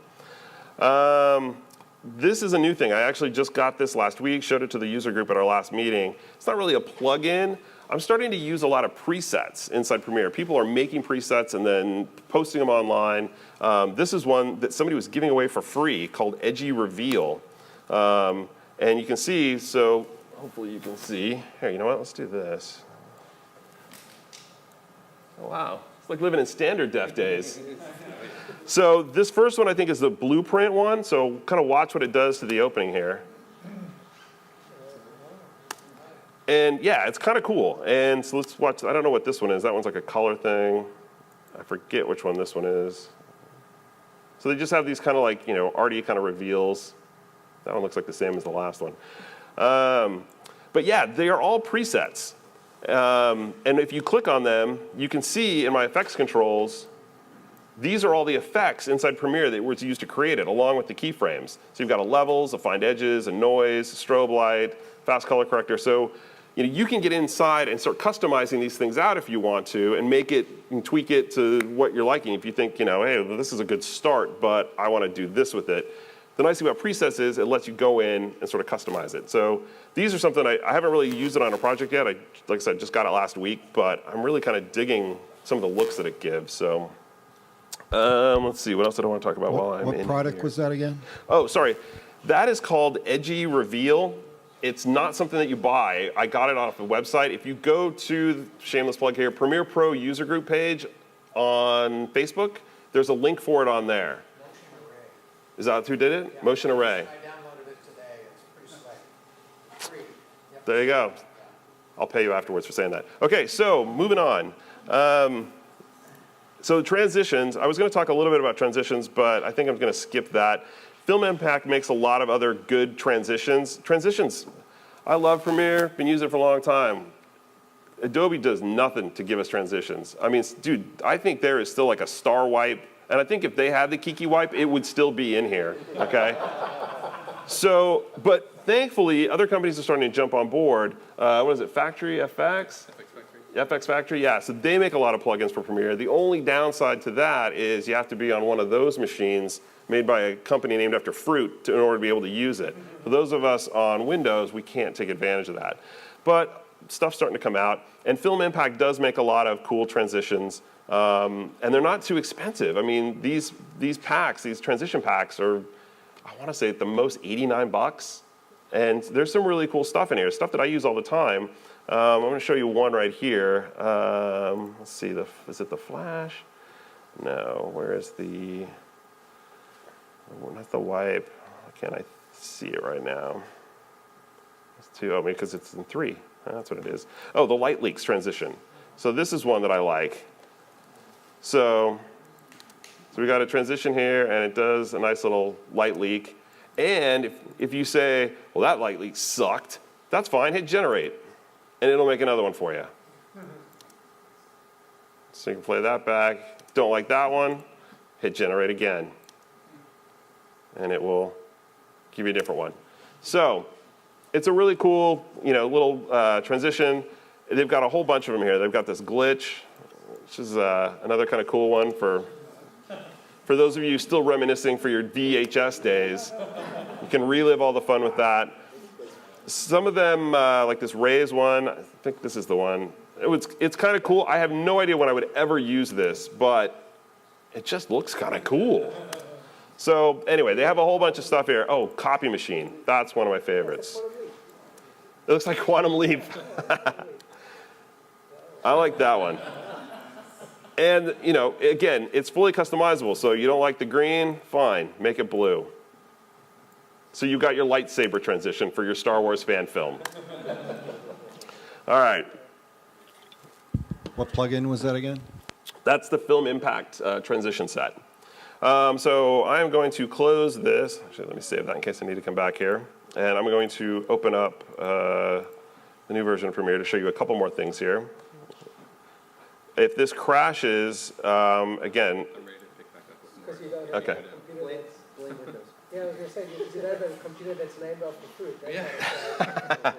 This is a new thing. I actually just got this last week, showed it to the user group at our last meeting. It's not really a plugin. I'm starting to use a lot of presets inside Premiere. People are making presets and then posting them online. This is one that somebody was giving away for free called Edgy Reveal. And you can see, so hopefully you can see. Here, you know what? Let's do this. Oh, wow. It's like living in standard def days. So this first one I think is the blueprint one. So kind of watch what it does to the opening here. And yeah, it's kind of cool. And so let's watch. I don't know what this one is. That one's like a color thing. I forget which one this one is. So they just have these kind of like, you know, arty kind of reveals. That one looks like the same as the last one. But yeah, they are all presets. And if you click on them, you can see in my effects controls, these are all the effects inside Premiere that was used to create it, along with the keyframes. So you've got a levels, a find edges, a noise, a strobe light, fast color corrector. So you know, you can get inside and start customizing these things out if you want to, and make it and tweak it to what you're liking. If you think, you know, hey, this is a good start, but I want to do this with it. The nice thing about presets is it lets you go in and sort of customize it. So these are something I haven't really used it on a project yet. Like I said, just got it last week, but I'm really kind of digging some of the looks that it gives. So let's see, what else did I want to talk about while I'm in here? What product was that again? Oh, sorry. That is called Edgy Reveal. It's not something that you buy. I got it off the website. If you go to, shameless plug here, Premiere Pro user group page on Facebook, there's a link for it on there. Is that who did it? Motion Array. I downloaded it today. It's pretty slick. Free. Yep. There you go. I'll pay you afterwards for saying that. Okay, so moving on. So transitions, I was going to talk a little bit about transitions, but I think I'm going to skip that. Filmimpact makes a lot of other good transitions. Transitions, I love Premiere, been using it for a long time. Adobe does nothing to give us transitions. I mean, dude, I think there is still like a star wipe, and I think if they had the Kiki wipe, it would still be in here, okay? So, but thankfully, other companies are starting to jump on board. What is it, Factory FX? FX Factory, yeah, so they make a lot of plugins for Premiere. The only downside to that is you have to be on one of those machines made by a company named after fruit in order to be able to use it. For those of us on Windows, we can't take advantage of that. But stuff's starting to come out, and Filmimpact does make a lot of cool transitions, and they're not too expensive. I mean, these packs, these transition packs are, I want to say at the most $89, and there's some really cool stuff in here, stuff that I use all the time. I'm going to show you one right here. Let's see, is it the flash? No, where is the, not the wipe. Can't I see it right now? It's 2, because it's in 3. That's what it is. Oh, the light leaks transition. So this is one that I like. So we got a transition here, and it does a nice little light leak. And if you say, well, that light leak sucked, that's fine, hit generate. And it'll make another one for you. So you can play that back. Don't like that one, hit generate again, and it will give you a different one. So it's a really cool, little transition. They've got a whole bunch of them here. They've got this glitch, which is another kind of cool one for those of you still reminiscing for your VHS days. You can relive all the fun with that. Some of them, like this Rays one, I think this is the one. It's kind of cool. I have no idea when I would ever use this, but it just looks kind of cool. So anyway, they have a whole bunch of stuff here. Oh, copy machine. That's one of my favorites. It looks like Quantum Leap. I like that one. And, again, it's fully customizable. So you don't like the green? Fine, make it blue. So you got your lightsaber transition for your Star Wars fan film. All right. What plugin was that again? That's the Filmimpact transition set. So I'm going to close this. Actually, let me save that in case I need to come back here. And I'm going to open up the new version of Premiere to show you a couple more things here. If this crashes, again. Okay. Yeah, I was going to say, you have a computer that's named after fruit. Yeah.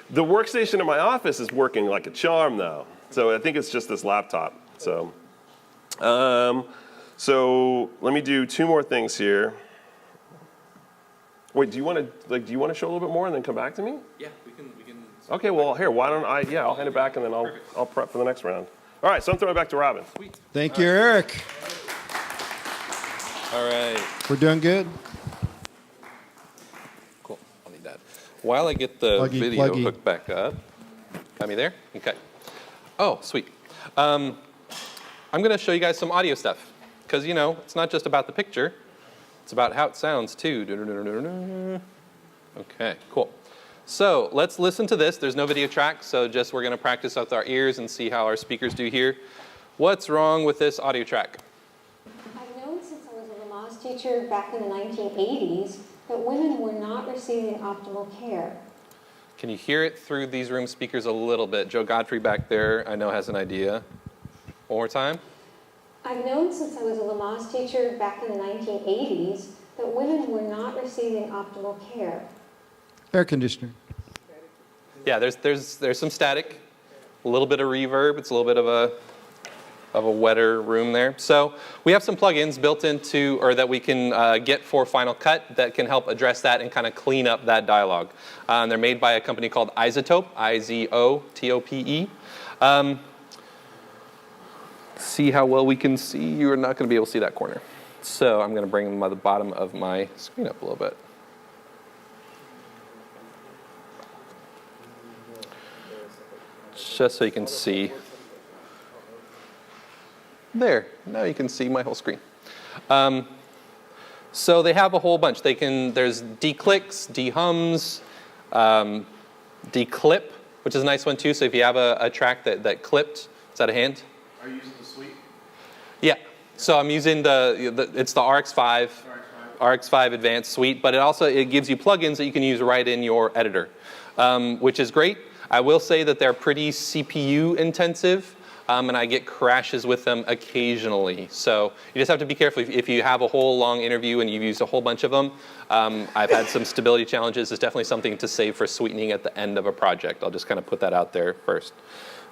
The workstation in my office is working like a charm, though. So I think it's just this laptop. So let me do two more things here. Wait, do you want to show a little bit more and then come back to me? Yeah, we can. Okay, well, here, why don't I, I'll hand it back and then I'll prep for the next round. All right, so I'm throwing it back to Robin. Sweet. Thank you, Eric. All right. We're doing good. Cool. I'll need that. While I get the video hooked back up. Got me there? Okay. Oh, sweet. I'm going to show you guys some audio stuff. Because, it's not just about the picture. It's about how it sounds, too. Okay, cool. So let's listen to this. There's no video track, so we're going to practice with our ears and see how our speakers do here. What's wrong with this audio track? I've known since I was a Lamaze teacher back in the 1980s that women were not receiving optimal care. Can you hear it through these room speakers a little bit? Joe Godfrey back there, I know, has an idea. One more time. I've known since I was a Lamaze teacher back in the 1980s that women were not receiving optimal care. Air conditioner. Yeah, there's some static, a little bit of reverb. It's a little bit of a wetter room there. So we have some plugins built into, or that we can get for Final Cut that can help address that and kind of clean up that dialogue. They're made by a company called Izotope, I-Z-O-T-O-P-E. See how well we can see. You're not going to be able to see that corner. So I'm going to bring the bottom of my screen up a little bit. Just so you can see. There, now you can see my whole screen. So they have a whole bunch. There's declicks, dehums, declip, which is a nice one too. So if you have a track that clipped, is that a hand? Are you using the suite? Yeah. So I'm using it's the RX5 Advanced Suite, but it gives you plugins that you can use right in your editor, which is great. I will say that they're pretty CPU intensive, and I get crashes with them occasionally. So you just have to be careful if you have a whole long interview and you've used a whole bunch of them. I've had some stability challenges. It's definitely something to save for sweetening at the end of a project. I'll just kind of put that out there first.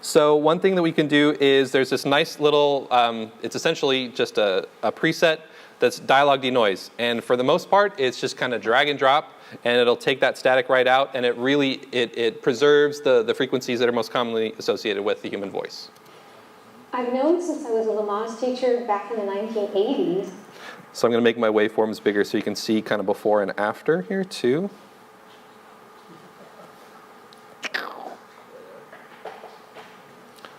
So one thing that we can do is there's this nice little, it's essentially just a preset that's dialogue denoise. And for the most part, it's just kind of drag and drop, and it'll take that static right out, and it really, it preserves the frequencies that are most commonly associated with the human voice. I've known since I was a Lamaze teacher back in the 1980s. So I'm going to make my waveforms bigger so you can see kind of before and after here too.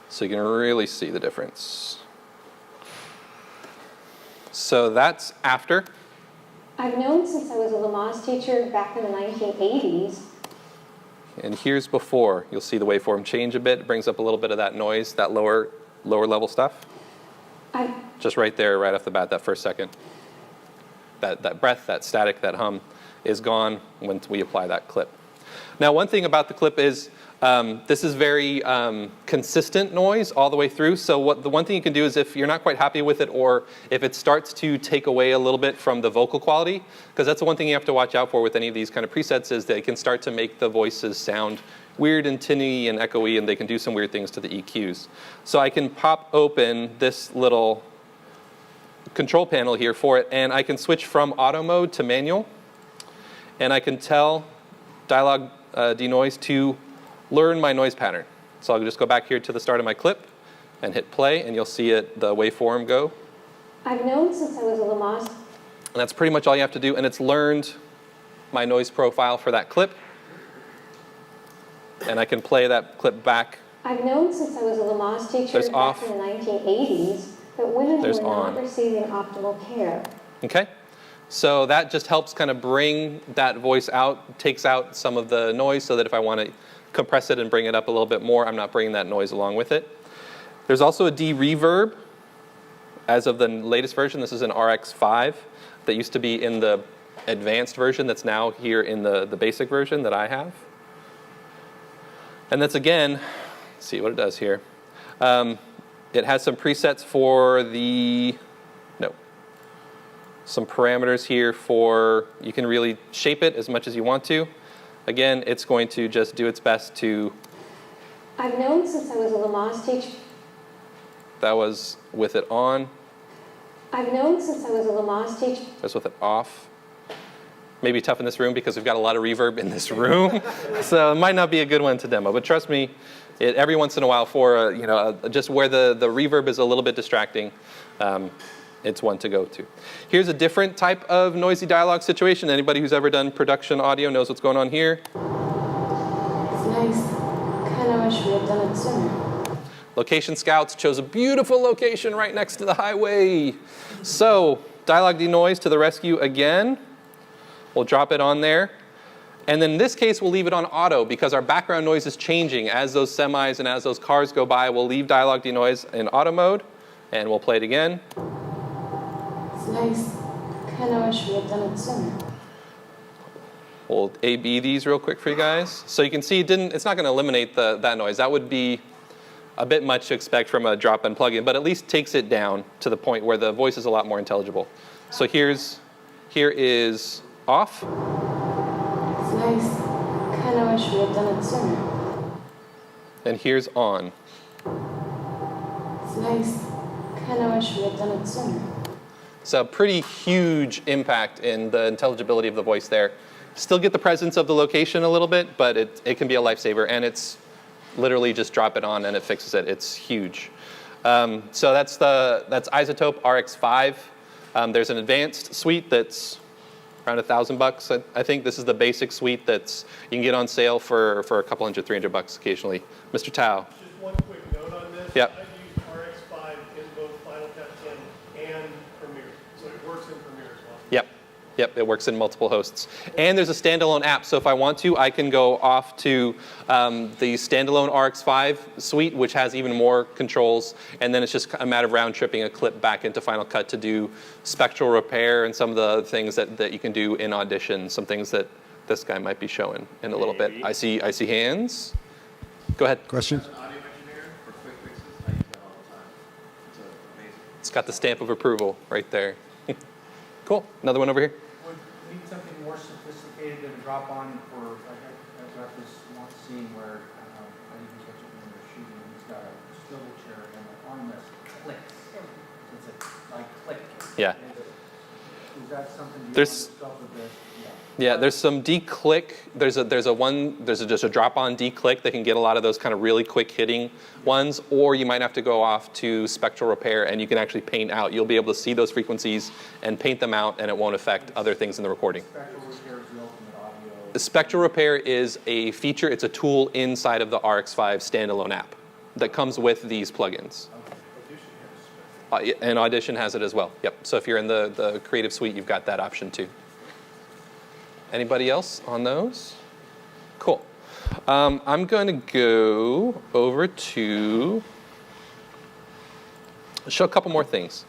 So you can really see the difference. So that's after. I've known since I was a Lamaze teacher back in the 1980s. And here's before. You'll see the waveform change a bit. It brings up a little bit of that noise, that lower level stuff. Just right there, right off the bat, that first second. That breath, that static, that hum is gone when we apply that clip. Now, one thing about the clip is This is very consistent noise all the way through. So the one thing you can do is if you're not quite happy with it, or if it starts to take away a little bit from the vocal quality, because that's the one thing you have to watch out for with any of these kind of presets, is they can start to make the voices sound weird and tinny and echoey, and they can do some weird things to the EQs. So I can pop open this little control panel here for it, and I can switch from auto mode to manual, and I can tell dialogue denoise to learn my noise pattern. So I'll just go back here to the start of my clip and hit play, and you'll see it, the waveform go. I've known since I was a Lamaze. And that's pretty much all you have to do, and it's learned my noise profile for that clip. And I can play that clip back. I've known since I was a Lamaze teacher There's back off. in the 1980s that women There's were not on. receiving optimal care. Okay? So that just helps kind of bring that voice out, takes out some of the noise, so that if I want to compress it and bring it up a little bit more, I'm not bringing that noise along with it. There's also a D-reverb. As of the latest version, this is an RX5 that used to be in the advanced version that's now here in the basic version that I have. And that's, again, let's see what it does here. It has some presets for some parameters here for, you can really shape it as much as you want to. Again, it's going to just do its best to. I've known since I was a Lamaze teacher. That was with it on. I've known since I was a Lamaze teacher. That's with it off. Maybe tough in this room because we've got a lot of reverb in this room. So it might not be a good one to demo, but trust me, every once in a while for just where the reverb is a little bit distracting, it's one to go to. Here's a different type of noisy dialogue situation. Anybody who's ever done production audio knows what's going on here. It's nice. Kind of wish we had done it sooner. Location Scouts chose a beautiful location right next to the highway. So dialogue denoise to the rescue again. We'll drop it on there. And then in this case, we'll leave it on auto because our background noise is changing. As those semis and as those cars go by, we'll leave dialogue denoise in auto mode, and we'll play it again. It's nice. Kind of wish we had done it sooner. We'll A/B these real quick for you guys. So you can see it's not going to eliminate that noise. That would be a bit much to expect from a drop-in plugin, but at least takes it down to the point where the voice is a lot more intelligible. So here is off. It's nice. Kind of wish we had done it sooner. And here's on. It's nice. Kind of wish we had done it sooner. So pretty huge impact in the intelligibility of the voice there. Still get the presence of the location a little bit, but it can be a lifesaver, and it's literally just drop it on and it fixes it. It's huge. So that's Isotope RX5. There's an advanced suite that's around $1,000. I think this is the basic suite you can get on sale for a couple $100, $300 occasionally. Mr. Tao. Just one quick note on this. Yep. I've used RX5 in both Final Cut 10 and Premiere, so it works in Premiere as well. Yep, it works in multiple hosts. And there's a standalone app, so if I want to, I can go off to the standalone RX5 suite, which has even more controls, and then it's just a matter of round-tripping a clip back into Final Cut to do spectral repair and some of the things that you can do in Audition, some things that this guy might be showing in a little bit. I see hands. Go ahead. Questions? It's got the stamp of approval right there. Cool. Another one over here. Would we need something more sophisticated than a drop-on for, I've got this one scene where I even catch it when they're shooting, and he's got a swivel chair and the armrest clicks. It's a click. Yeah. Is that something you There's- want to stop with this? Yeah, there's some D-click. There's just a drop-on D-click that can get a lot of those kind of really quick hitting ones, or you might have to go off to spectral repair and you can actually paint out. You'll be able to see those frequencies and paint them out, and it won't affect other things in the recording. Spectral repair is the ultimate audio. The spectral repair is a feature. It's a tool inside of the RX5 standalone app that comes with these plugins. And Audition has it as well. Yep. So if you're in the Creative Suite, you've got that option too. Anybody else on those? Cool. I'm going to go over to show a couple more things.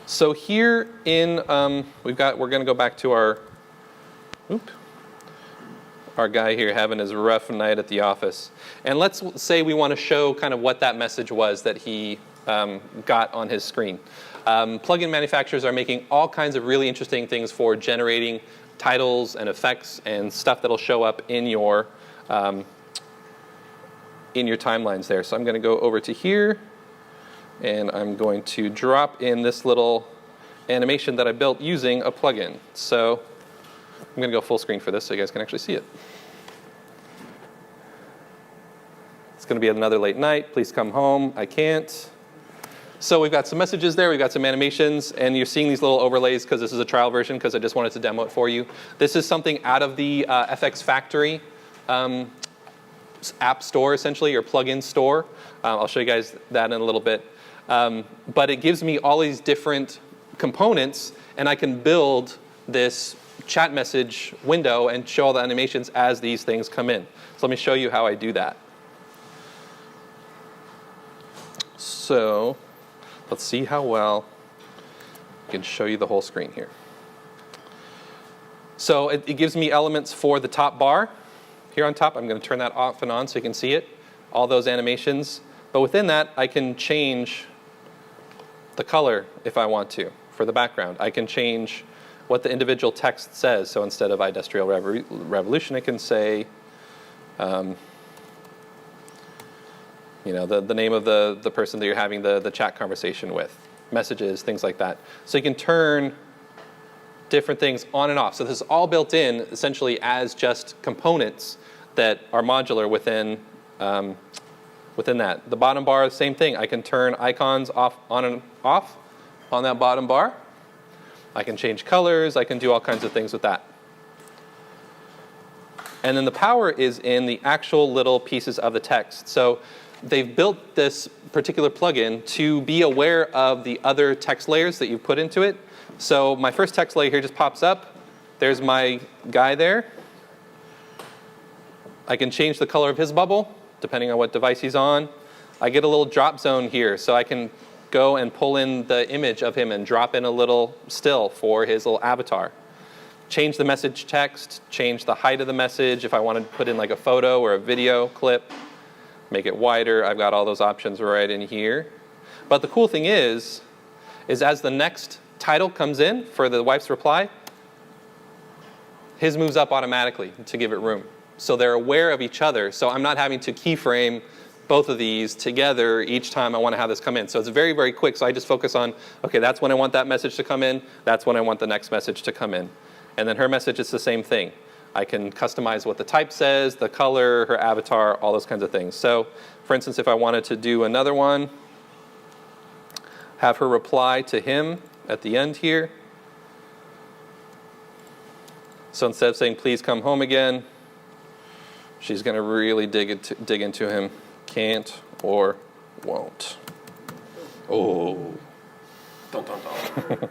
So here in we're going to go back to our our guy here having his rough night at the office. And let's say we want to show kind of what that message was that he got on his screen. Plugin manufacturers are making all kinds of really interesting things for generating titles and effects and stuff that'll show up in your timelines there. So I'm going to go over to here, and I'm going to drop in this little animation that I built using a plugin. So I'm going to go full screen for this so you guys can actually see it. It's going to be another late night. Please come home. I can't. So we've got some messages there. We've got some animations. And you're seeing these little overlays because this is a trial version because I just wanted to demo it for you. This is something out of the FX Factory app store, essentially, or plugin store. I'll show you guys that in a little bit. But it gives me all these different components, and I can build this chat message window and show all the animations as these things come in. So let me show you how I do that. So let's see how well I can show you the whole screen here. So it gives me elements for the top bar. Here on top, I'm going to turn that off and on so you can see it, all those animations. But within that, I can change the color if I want to for the background. I can change what the individual text says. So instead of Industrial Revolution, it can say, the name of the person that you're having the chat conversation with, messages, things like that. So you can turn different things on and off. So this is all built in essentially as just components that are modular within that. The bottom bar, same thing. I can turn icons off, on and off on that bottom bar. I can change colors. I can do all kinds of things with that. And then the power is in the actual little pieces of the text. So they've built this particular plugin to be aware of the other text layers that you've put into it. So my first text layer here just pops up. There's my guy there. I can change the color of his bubble, depending on what device he's on. I get a little drop zone here, so I can go and pull in the image of him and drop in a little still for his little avatar. Change the message text, change the height of the message if I want to put in like a photo or a video clip, make it wider. I've got all those options right in here. But the cool thing is as the next title comes in for the wife's reply, his moves up automatically to give it room. So they're aware of each other. So I'm not having to keyframe both of these together each time I want to have this come in. So it's very, very quick. So I just focus on, okay, that's when I want that message to come in. That's when I want the next message to come in. And then her message is the same thing. I can customize what the type says, the color, her avatar, all those kinds of things. So for instance, if I wanted to do another one, have her reply to him at the end here. So instead of saying, please come home again, she's going to really dig into him. Can't or won't. Oh. Dun, dun, dun.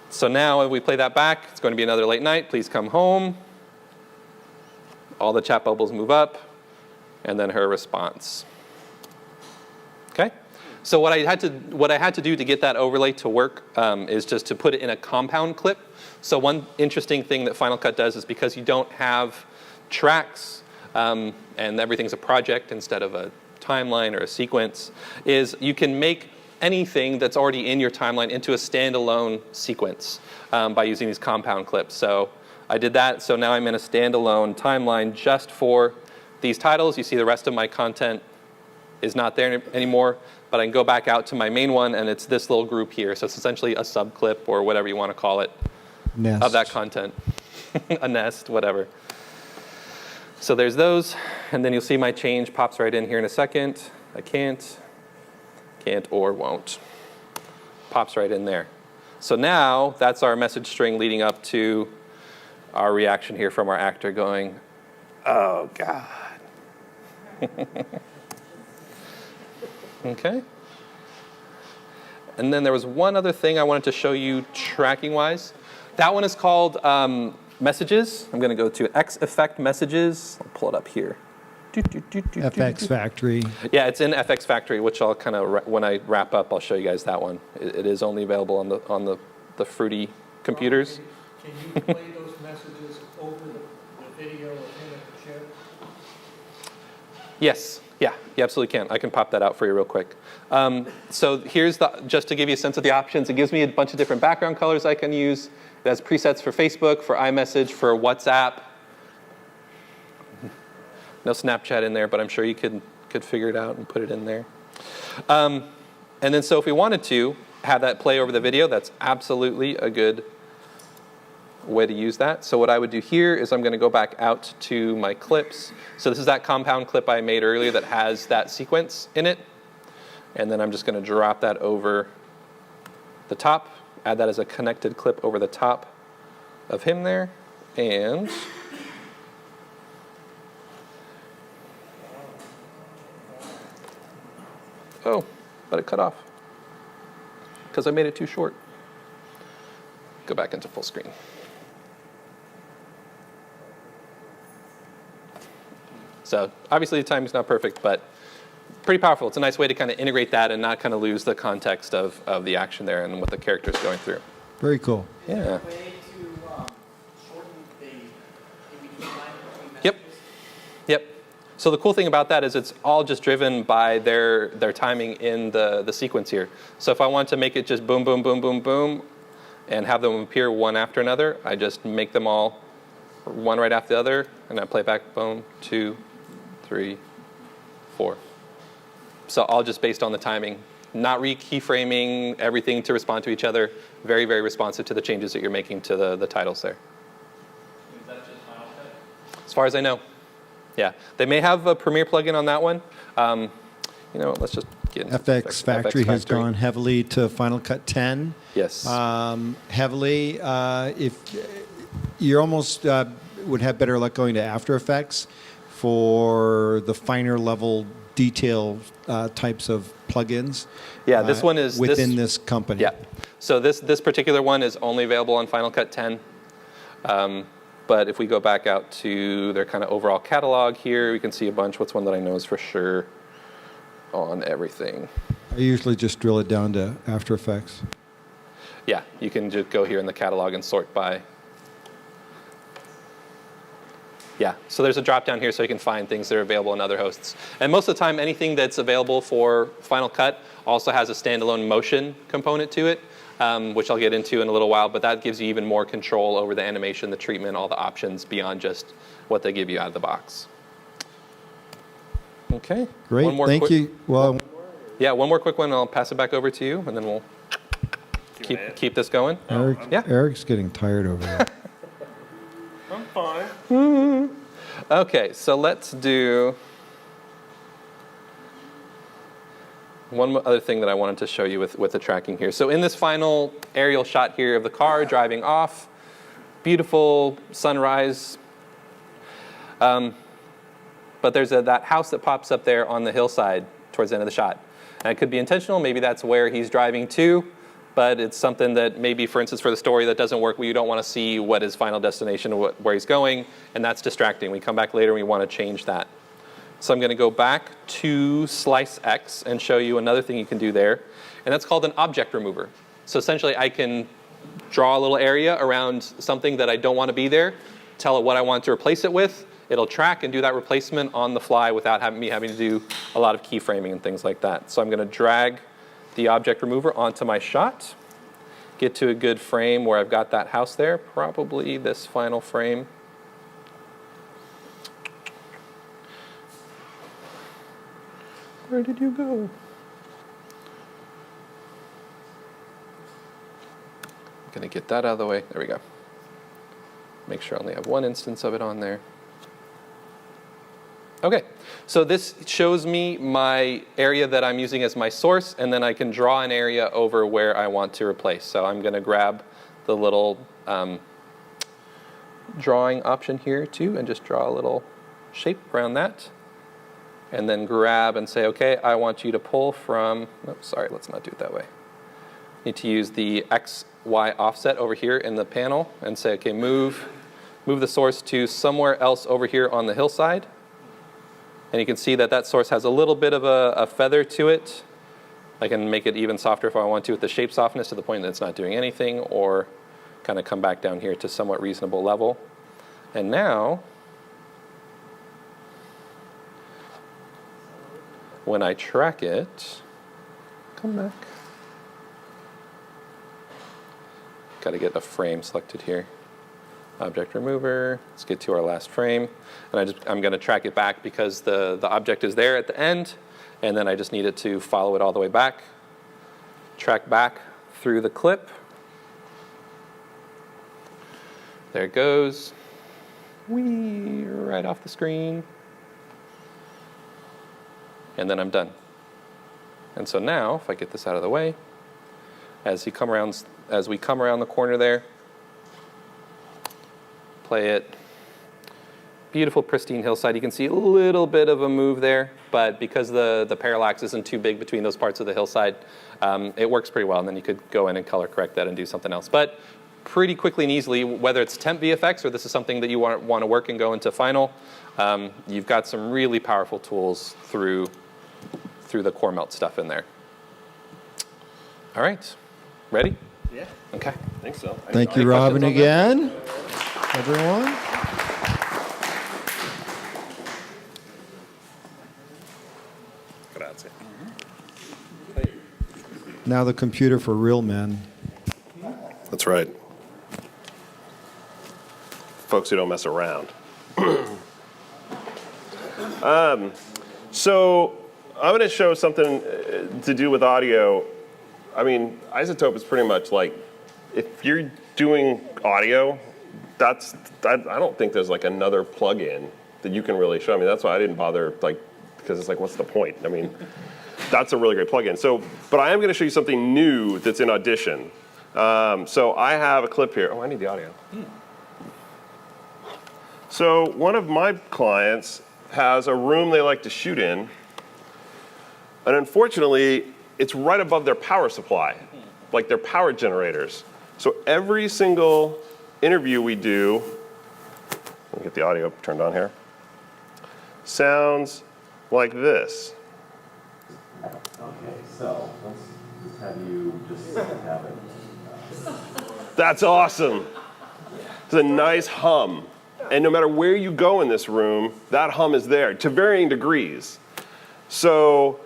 So now when we play that back, it's going to be another late night. Please come home. All the chat bubbles move up. And then her response. Okay? So what I had to do to get that overlay to work is just to put it in a compound clip. So one interesting thing that Final Cut does is because you don't have tracks and everything's a project instead of a timeline or a sequence, is you can make anything that's already in your timeline into a standalone sequence by using these compound clips. So I did that. So now I'm in a standalone timeline just for these titles. You see the rest of my content is not there anymore, but I can go back out to my main one, and it's this little group here. So it's essentially a subclip or whatever you want to call it Nest. Of that content. A nest, whatever. So there's those, and then you'll see my change pops right in here in a second. I can't or won't. Pops right in there. So now that's our message string leading up to our reaction here from our actor going, oh God. Okay. And then there was one other thing I wanted to show you tracking-wise. That one is called Messages. I'm going to go to X Effect Messages. I'll pull it up here. FX Factory. Yeah, it's in FX Factory, which I'll kind of, when I wrap up, I'll show you guys that one. It is only available on the fruity computers. Can you play those messages over the video Yes, yeah, you absolutely can. I can pop that out for you real quick. So here's just to give you a sense of the options, it gives me a bunch of different background colors I can use. It has presets for Facebook, for iMessage, for WhatsApp. No Snapchat in there, but I'm sure you could figure it out and put it in there. And then so if we wanted to have that play over the video, that's absolutely a good way to use that. So what I would do here is I'm going to go back out to my clips. So this is that compound clip I made earlier that has that sequence in it. And then I'm just going to drop that over the top, add that as a connected clip over the top of him there. And oh, but it cut off because I made it too short. Go back into full screen. So obviously the timing's not perfect, but pretty powerful. It's a nice way to kind of integrate that and not kind of lose the context of the action there and what the character's going through. Very cool. Yeah. Yep. Yep. So the cool thing about that is it's all just driven by their timing in the sequence here. So if I want to make it just boom, boom, boom, boom, boom, and have them appear one after another, I just make them all one right after the other, and I play back boom, 2, 3, 4. So all just based on the timing. Not keyframing everything to respond to each other. Very, very responsive to the changes that you're making to the titles there. Is that just Final Cut? As far as I know. Yeah. They may have a Premiere plugin on that one. You know, let's just get into FX Factory has gone heavily to Final Cut 10. Yes. Heavily. If you almost would have better luck going to After Effects for the finer level detail types of plugins. Yeah, this one is within this company. Yeah. So this particular one is only available on Final Cut 10. But if we go back out to their kind of overall catalog here, we can see a bunch. What's one that I know is for sure on everything? I usually just drill it down to After Effects. Yeah, you can just go here in the catalog and sort by. Yeah, so there's a drop down here so you can find things that are available in other hosts. And most of the time, anything that's available for Final Cut also has a standalone motion component to it, which I'll get into in a little while, but that gives you even more control over the animation, the treatment, all the options beyond just what they give you out of the box. Okay. Great, thank you. Well, yeah, one more quick one, and I'll pass it back over to you, and then we'll keep this going. Eric's getting tired over there. I'm fine. Okay, so let's do one other thing that I wanted to show you with the tracking here. So in this final aerial shot here of the car driving off, beautiful sunrise, but there's that house that pops up there on the hillside towards the end of the shot. And it could be intentional, maybe that's where he's driving to, but it's something that maybe, for instance, for the story that doesn't work, you don't want to see what his final destination, where he's going, and that's distracting. We come back later and we want to change that. So I'm going to go back to Slice X and show you another thing you can do there, and that's called an object remover. So essentially I can draw a little area around something that I don't want to be there, tell it what I want to replace it with, it'll track and do that replacement on the fly without me having to do a lot of keyframing and things like that. So I'm going to drag the object remover onto my shot, get to a good frame where I've got that house there, probably this final frame. Where did you go? I'm going to get that out of the way. There we go. Make sure I only have one instance of it on there. Okay, so this shows me my area that I'm using as my source, and then I can draw an area over where I want to replace. So I'm going to grab the little drawing option here too, and just draw a little shape around that. And then grab and say, okay, I want you to pull from, oops, sorry, let's not do it that way. Need to use the X, Y offset over here in the panel and say, okay, move the source to somewhere else over here on the hillside. And you can see that that source has a little bit of a feather to it. I can make it even softer if I want to with the shape softness to the point that it's not doing anything, or kind of come back down here to somewhat reasonable level. And now, when I track it, come back. Got to get a frame selected here. Object remover, let's get to our last frame. And I'm going to track it back because the object is there at the end, and then I just need it to follow it all the way back. Track back through the clip. There it goes. Whee, right off the screen. And then I'm done. And so now, if I get this out of the way, as we come around the corner there, play it. Beautiful, pristine hillside. You can see a little bit of a move there, but because the parallax isn't too big between those parts of the hillside, it works pretty well. And then you could go in and color correct that and do something else. But pretty quickly and easily, whether it's temp VFX or this is something that you want to work and go into final, you've got some really powerful tools through the core melt stuff in there. All right, ready? Yeah. Okay. I think so. Thank you, Robin, again. Everyone. Grazie. Now the computer for real men. That's right. Folks who don't mess around. So I'm going to show something to do with audio. I mean, Isotope is pretty much like, if you're doing audio, I don't think there's like another plugin that you can really show. I mean, that's why I didn't bother, like, because it's like, what's the point? I mean, that's a really great plugin. So, but I am going to show you something new that's in Audition. So I have a clip here. Oh, I need the audio. So one of my clients has a room they like to shoot in, and unfortunately, it's right above their power supply, like their power generators. So every single interview we do, let me get the audio turned on here, sounds like this. Okay, so let's just have you just have it. That's awesome. It's a nice hum. And no matter where you go in this room, that hum is there to varying degrees. So,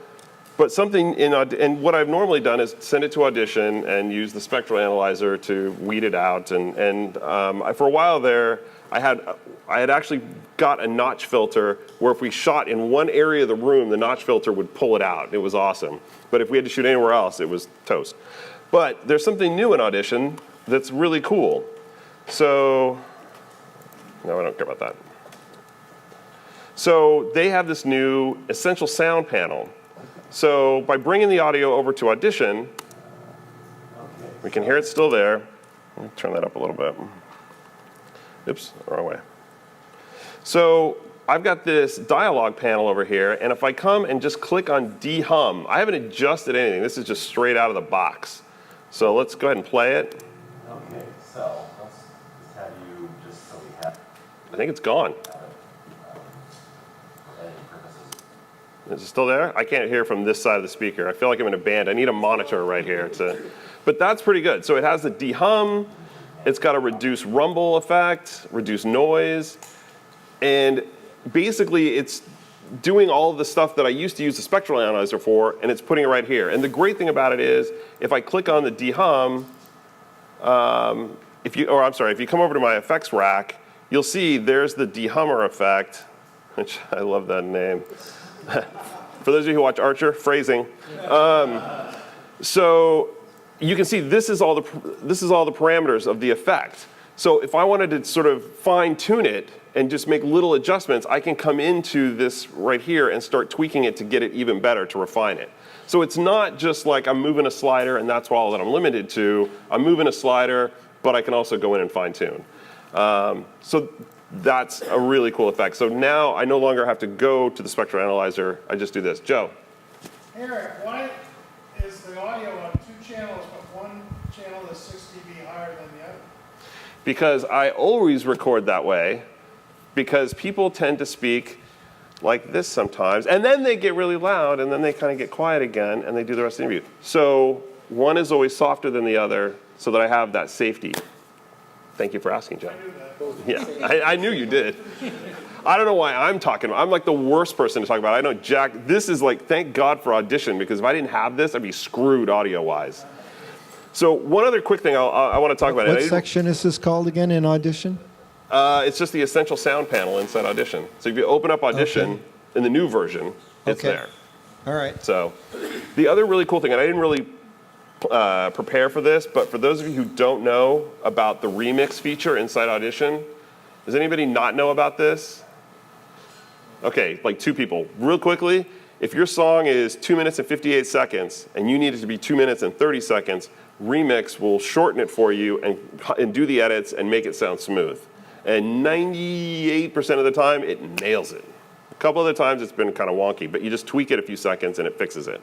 but something and what I've normally done is send it to Audition and use the spectral analyzer to weed it out. And for a while there, I had actually got a notch filter where if we shot in one area of the room, the notch filter would pull it out. It was awesome. But if we had to shoot anywhere else, it was toast. But there's something new in Audition that's really cool. So, no, I don't care about that. So they have this new Essential Sound panel. So by bringing the audio over to Audition, we can hear it still there. Let me turn that up a little bit. Oops, wrong way. So I've got this dialogue panel over here, and if I come and just click on de-hum, I haven't adjusted anything. This is just straight out of the box. So let's go ahead and play it. Okay, so let's just have you just so we have. I think it's gone. Is it still there? I can't hear from this side of the speaker. I feel like I'm in a band. I need a monitor right here. But that's pretty good. So it has the de-hum. It's got a reduce rumble effect, reduce noise. And basically, it's doing all of the stuff that I used to use the spectral analyzer for, and it's putting it right here. And the great thing about it is, if I click on the de-hum, if you come over to my effects rack, you'll see there's the de-hummer effect, which I love that name. For those of you who watch Archer, phrasing. So you can see this is all the parameters of the effect. So if I wanted to sort of fine tune it and just make little adjustments, I can come into this right here and start tweaking it to get it even better, to refine it. So it's not just like I'm moving a slider and that's all that I'm limited to. I'm moving a slider, but I can also go in and fine tune. So that's a really cool effect. So now I no longer have to go to the spectral analyzer. I just do this. Joe. Eric, why is the audio on two channels, but one channel is 6 dB higher than the other? Because I always record that way, because people tend to speak like this sometimes, and then they get really loud, and then they kind of get quiet again, and they do the rest of the interview. So one is always softer than the other, so that I have that safety. Thank you for asking, Joe. I knew that. Yeah, I knew you did. I don't know why I'm talking. I'm like the worst person to talk about. I know Jack, this is like, thank God for Audition, because if I didn't have this, I'd be screwed audio-wise. So one other quick thing I want to talk about. What section is this called again in Audition? It's just the essential sound panel inside Audition. So if you open up Audition in the new version, it's there. All right. So the other really cool thing, and I didn't really prepare for this, but for those of you who don't know about the remix feature inside Audition, does anybody not know about this? Okay, like 2 people. Real quickly, if your song is 2 minutes and 58 seconds and you need it to be 2 minutes and 30 seconds, Remix will shorten it for you and do the edits and make it sound smooth. And 98% of the time, it nails it. A couple other times, it's been kind of wonky, but you just tweak it a few seconds and it fixes it.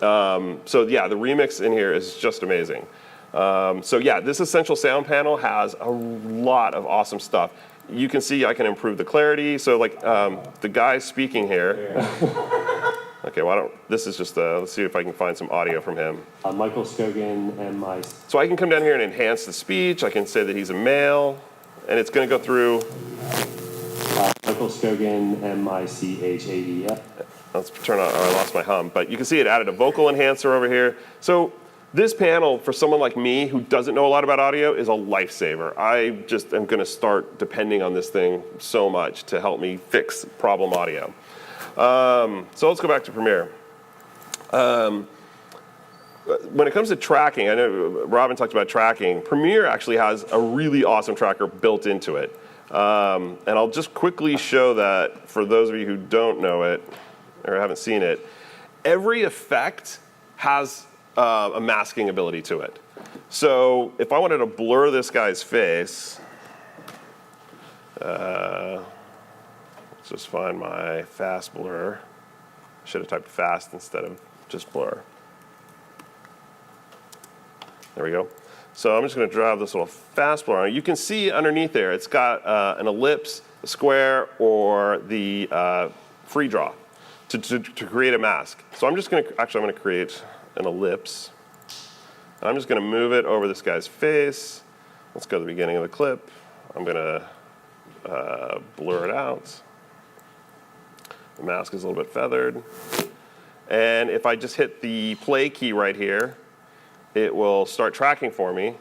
So yeah, the remix in here is just amazing. So yeah, this essential sound panel has a lot of awesome stuff. You can see I can improve the clarity. So like the guy speaking here. Okay, well, this is just, let's see if I can find some audio from him. Michael Scogan and my... So I can come down here and enhance the speech. I can say that he's a male, and it's going to go through... Michael Scogan, M-I-C-H-A-E. Let's turn on, I lost my hum. But you can see it added a vocal enhancer over here. So this panel, for someone like me who doesn't know a lot about audio, is a lifesaver. I just am going to start depending on this thing so much to help me fix problem audio. So let's go back to Premiere. When it comes to tracking, I know Robin talked about tracking. Premiere actually has a really awesome tracker built into it. And I'll just quickly show that for those of you who don't know it or haven't seen it. Every effect has a masking ability to it. So if I wanted to blur this guy's face, just find my fast blur. Should have typed fast instead of just blur. There we go. So I'm just going to drive this little fast blur on. You can see underneath there, it's got an ellipse, a square, or the free draw to create a mask. So I'm just going to, actually I'm going to create an ellipse. And I'm just going to move it over this guy's face. Let's go to the beginning of the clip. I'm going to blur it out. The mask is a little bit feathered. And if I just hit the play key right here, it will start tracking for me.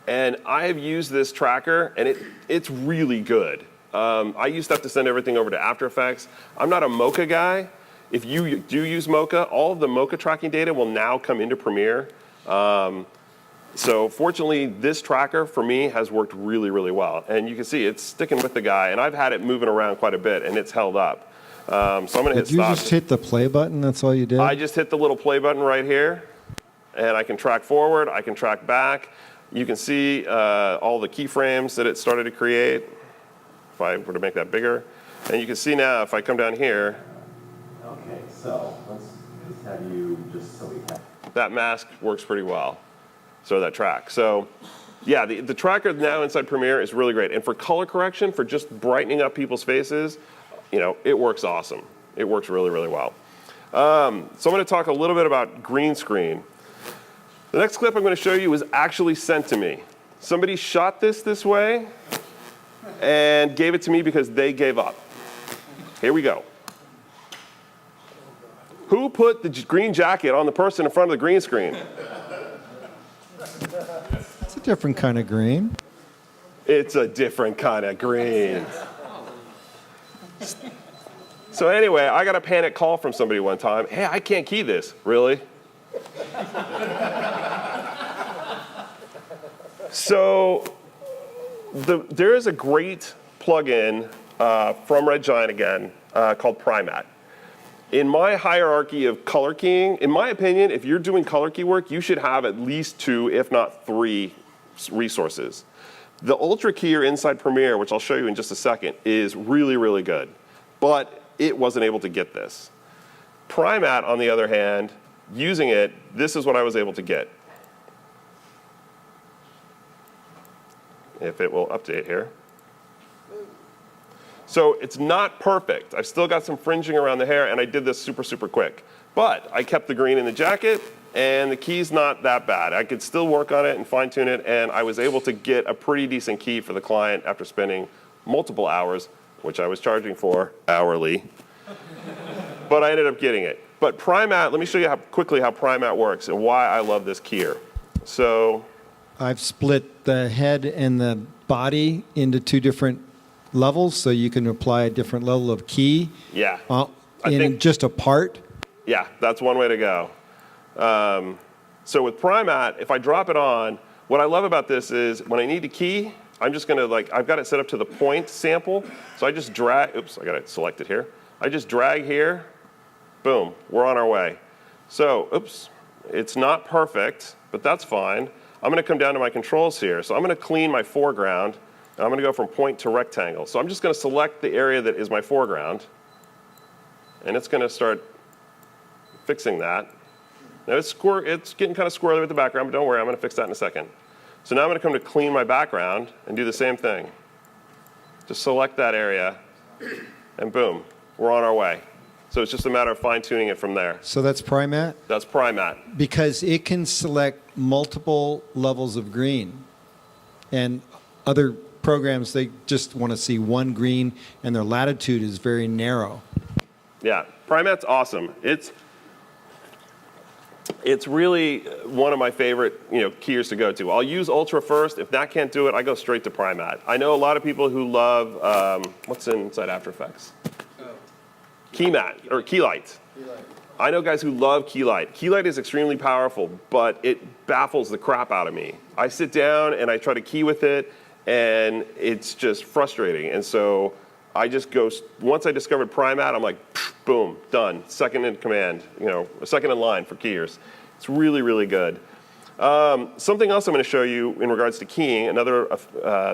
And I have used this tracker, and it's really good. I used to have to send everything over to After Effects. I'm not a Mocha guy. If you do use Mocha, all of the Mocha tracking data will now come into Premiere. So fortunately, this tracker for me has worked really, really well. And you can see it's sticking with the guy, and I've had it moving around quite a bit, and it's held up. So I'm going to hit stop. Did you just hit the play button? That's all you did? I just hit the little play button right here, and I can track forward, I can track back. You can see all the keyframes that it started to create, if I were to make that bigger. And you can see now, if I come down here. Okay, so let's have you just so we have. That mask works pretty well, so that track. So yeah, the tracker now inside Premiere is really great. And for color correction, for just brightening up people's faces, you know, it works awesome. It works really, really well. So I'm going to talk a little bit about green screen. The next clip I'm going to show you was actually sent to me. Somebody shot this way and gave it to me because they gave up. Here we go. Who put the green jacket on the person in front of the green screen? It's a different kind of green. It's a different kind of green. So anyway, I got a panic call from somebody one time. Hey, I can't key this. Really? So there is a great plugin from Red Giant again called Primat. In my hierarchy of color keying, in my opinion, if you're doing color key work, you should have at least 2, if not 3 resources. The Ultra Keyer inside Premiere, which I'll show you in just a second, is really, really good. But it wasn't able to get this. Primat, on the other hand, using it, this is what I was able to get. If it will update here. So it's not perfect. I've still got some fringing around the hair, and I did this super, super quick. But I kept the green in the jacket, and the key's not that bad. I could still work on it and fine-tune it, and I was able to get a pretty decent key for the client after spending multiple hours which I was charging for hourly, but I ended up getting it. But Primat, let me show you quickly how Primat works and why I love this keyer. So I've split the head and the body into two different levels, so you can apply a different level of key. Yeah. In just a part. Yeah, that's one way to go. So with Primat, if I drop it on, what I love about this is when I need to key, I'm just gonna I've got it set up to the point sample. So I just drag, oops, I got it selected here. I just drag here, boom, we're on our way. So, oops, it's not perfect, but that's fine. I'm gonna come down to my controls here. So I'm gonna clean my foreground, and I'm gonna go from point to rectangle. So I'm just gonna select the area that is my foreground, and it's gonna start fixing that. Now it's getting kind of squirrely with the background, but don't worry, I'm gonna fix that in a second. So now I'm gonna come to clean my background and do the same thing. Just select that area, and boom, we're on our way. So it's just a matter of fine-tuning it from there. So that's Primat? That's Primat. Because it can select multiple levels of green. And other programs, they just want to see one green, and their latitude is very narrow. Yeah, Primat's awesome. It's really one of my favorite keyers to go to. I'll use Ultra first. If that can't do it, I go straight to Primat. I know a lot of people who love, what's inside After Effects? Keymat, or Keylight. I know guys who love Keylight. Keylight is extremely powerful, but it baffles the crap out of me. I sit down and I try to key with it, and it's just frustrating. And so I just go, once I discovered Primat, I'm like, boom, done. Second in command, second in line for keyers. It's really, really good. Something else I'm going to show you in regards to keying, another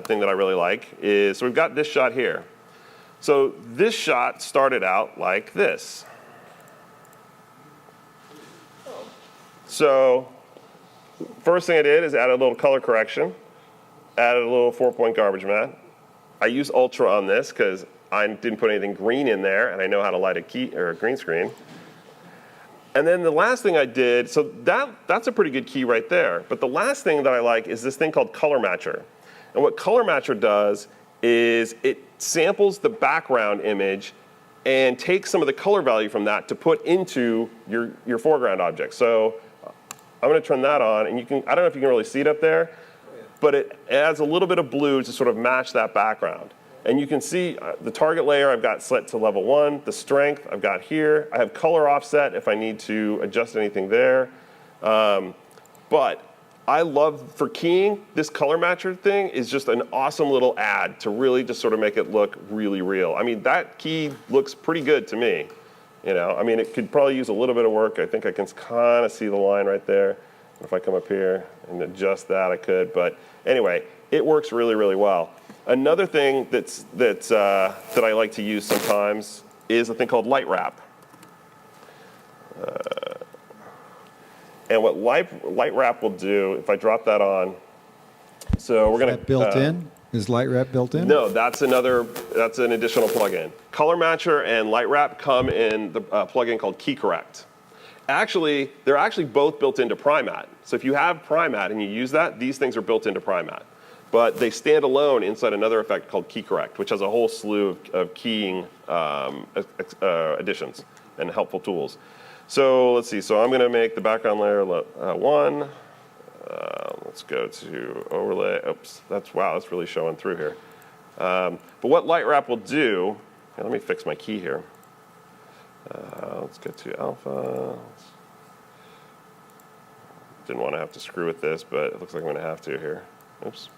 thing that I really like is, so we've got this shot here. So this shot started out like this. So first thing I did is added a little color correction, added a little 4-point garbage matte. I use Ultra on this because I didn't put anything green in there, and I know how to light a green screen. And then the last thing I did, so that's a pretty good key right there. But the last thing that I like is this thing called Color Matcher. And what Color Matcher does is it samples the background image and takes some of the color value from that to put into your foreground object. So I'm going to turn that on, and I don't know if you can really see it up there, but it adds a little bit of blue to sort of match that background. And you can see the target layer I've got set to level 1, the strength I've got here. I have color offset if I need to adjust anything there. But I love, for keying, this color matcher thing is just an awesome little add to really just sort of make it look really real. I mean, that key looks pretty good to me. I mean, it could probably use a little bit of work. I think I can kind of see the line right there. If I come up here and adjust that, I could. But anyway, it works really, really well. Another thing that I like to use sometimes is a thing called light wrap. And what light wrap will do, if I drop that on, so we're going to... Is that built in? Is light wrap built in? No, that's an additional plugin. Color Matcher and light wrap come in the plugin called Key Correct. Actually, they're actually both built into Primat. So if you have Primat and you use that, these things are built into Primat. But they stand alone inside another effect called Key Correct, which has a whole slew of keying additions and helpful tools. So let's see. So I'm going to make the background layer 1. Let's go to overlay. Oops, that's really showing through here. But what light wrap will do, let me fix my key here. Let's go to alpha. Didn't want to have to screw with this, but it looks like I'm going to have to here. Oops.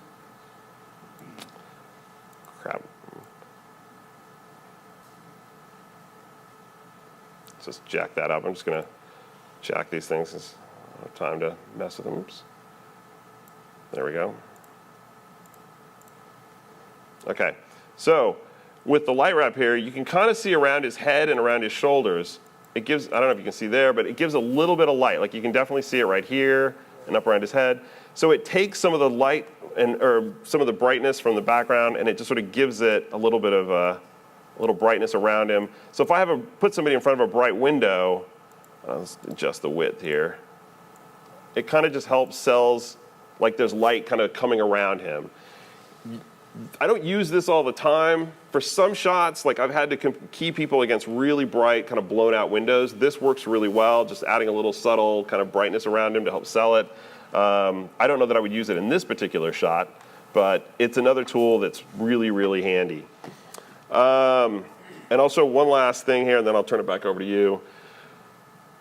Crap. Let's just jack that up. I'm just going to jack these things. It's time to mess with them. Oops. There we go. Okay, so with the light wrap here, you can kind of see around his head and around his shoulders. It gives, I don't know if you can see there, but it gives a little bit of light. Like you can definitely see it right here and up around his head. So it takes some of the light or some of the brightness from the background, and it just sort of gives it a little bit of a little brightness around him. So if I put somebody in front of a bright window, let's adjust the width here. It kind of just helps cells like there's light kind of coming around him. I don't use this all the time. For some shots, like I've had to key people against really bright, kind of blown out windows. This works really well, just adding a little subtle kind of brightness around him to help sell it. I don't know that I would use it in this particular shot, but it's another tool that's really, really handy. And also one last thing here, and then I'll turn it back over to you.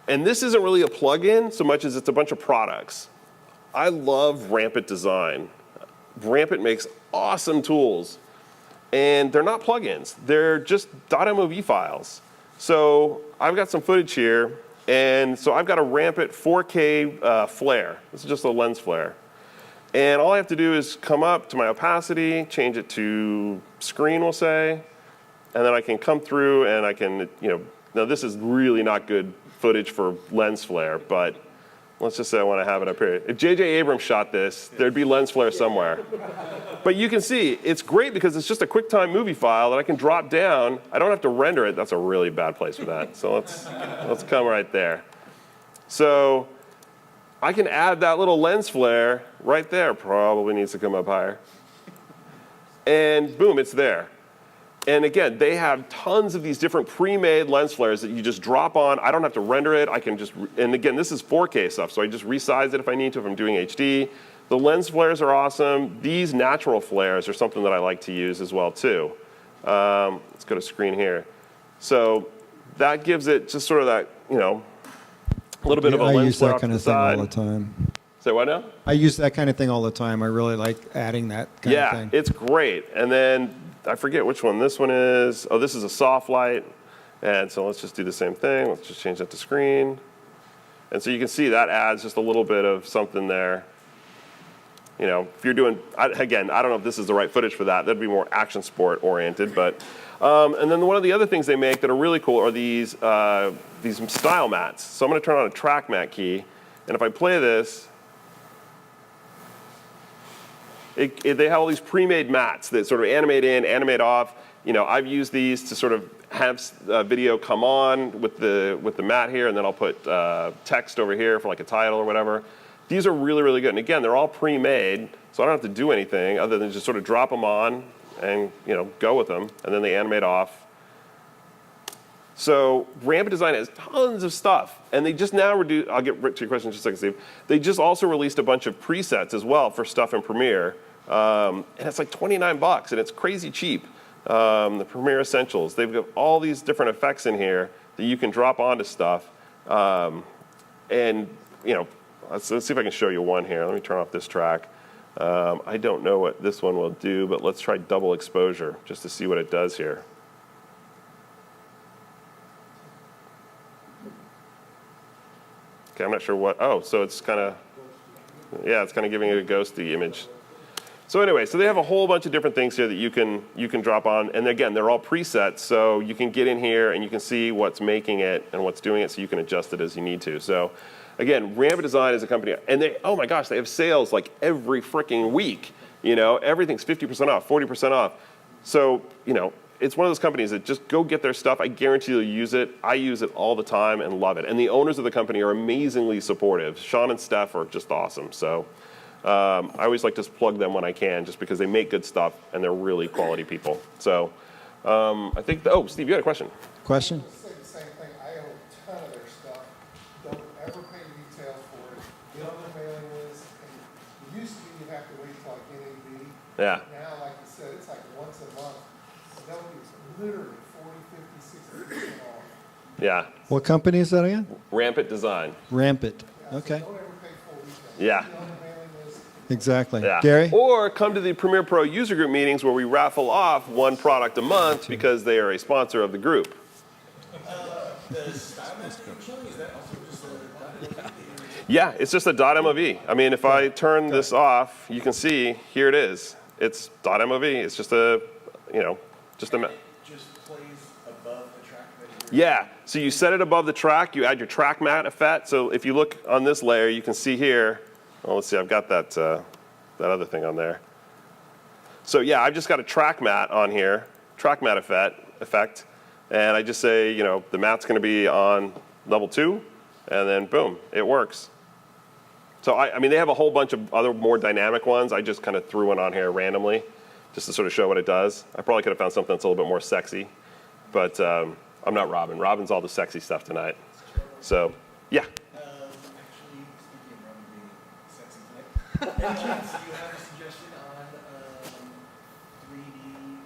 And this isn't really a plugin so much as it's a bunch of products. I love Rampant Design. Rampant makes awesome tools, and they're not plugins. They're just .mov files. So I've got some footage here, and so I've got a Rampant 4K flare. This is just a lens flare. And all I have to do is come up to my opacity, change it to screen, we'll say, and then I can come through and I can, now this is really not good footage for lens flare, but let's just say I want to have it up here. If J.J. Abrams shot this, there'd be lens flare somewhere. But you can see, it's great because it's just a QuickTime movie file that I can drop down. I don't have to render it. That's a really bad place for that. So let's come right there. So I can add that little lens flare right there. Probably needs to come up higher. And boom, it's there. And again, they have tons of these different pre-made lens flares that you just drop on. I don't have to render it. I can just, and again, this is 4K stuff, so I just resize it if I need to, if I'm doing HD. The lens flares are awesome. These natural flares are something that I like to use as well, too. Let's go to screen here. So that gives it just sort of that, a little bit of a lens flare off to the side. I use that kind of thing all the time. Say what now? I use that kind of thing all the time. I really like adding that kind of thing. Yeah, it's great. And then I forget which one this one is. Oh, this is a soft light. And so let's just do the same thing. Let's just change that to screen. And so you can see that adds just a little bit of something there. If you're doing, again, I don't know if this is the right footage for that. That'd be more action sport oriented. But, and then one of the other things they make that are really cool are these style mats. So I'm going to turn on a track mat key. And if I play this, they have all these pre-made mats that sort of animate in, animate off. I've used these to sort of have video come on with the mat here, and then I'll put text over here for like a title or whatever. These are really, really good. And again, they're all pre-made, so I don't have to do anything other than just sort of drop them on and go with them, and then they animate off. So Rampant Design has tons of stuff, and they just now reduce. I'll get to your question in just a second, Steve. They just also released a bunch of presets as well for stuff in Premiere, and it's like $29, and it's crazy cheap. The Premiere Essentials. They've got all these different effects in here that you can drop onto stuff, and let's see if I can show you one here. Let me turn off this track. I don't know what this one will do, but let's try double exposure just to see what it does here. Okay, I'm not sure what. Oh, so it's kind of, it's kind of giving it a ghosty image. So anyway, so they have a whole bunch of different things here that you can drop on, and again, they're all presets, so you can get in here and you can see what's making it and what's doing it, so you can adjust it as you need to. So again, Rampant Design is a company, and they, oh my gosh, they have sales like every freaking week. Everything's 50% off, 40% off. So it's one of those companies that just go get their stuff. I guarantee you'll use it. I use it all the time and love it. And the owners of the company are amazingly supportive. Sean and Steph are just awesome. So I always like to plug them when I can, just because they make good stuff and they're really quality people. So I think, oh, Steve, you had a question. Question? I'll say the same thing. I own a ton of their stuff. Don't ever pay retail for it. Get on their mailing list. And it used to be you have to wait till like NAB. Yeah. Now, like you said, it's like once a month. They'll be literally 40, 50, 60% off. Yeah. What company is that again? Rampant Design. Rampant. Okay. Don't ever pay full retail. Yeah. Get on the mailing list. Exactly. Yeah. Gary? Or come to the Premiere Pro user group meetings where we raffle off one product a month because they are a sponsor of the group. Yeah, it's just a .mov. I mean, if I turn this off, you can see here it is. It's .mov. It's just a, just a. Just plays above the track that Yeah. So you set it above the track. You add your track mat effect. So if you look on this layer, you can see here. Oh, let's see. I've got that that other thing on there. So yeah, I've just got a track mat on here, track mat effect, and I just say, the mat's going to be on level 2, and then boom, it works. So I mean, they have a whole bunch of other more dynamic ones. I just kind of threw one on here randomly, just to sort of show what it does. I probably could have found something that's a little bit more sexy, but I'm not Robin. Robin's all the sexy stuff tonight. So, yeah. Any chance do you have a suggestion on 3D?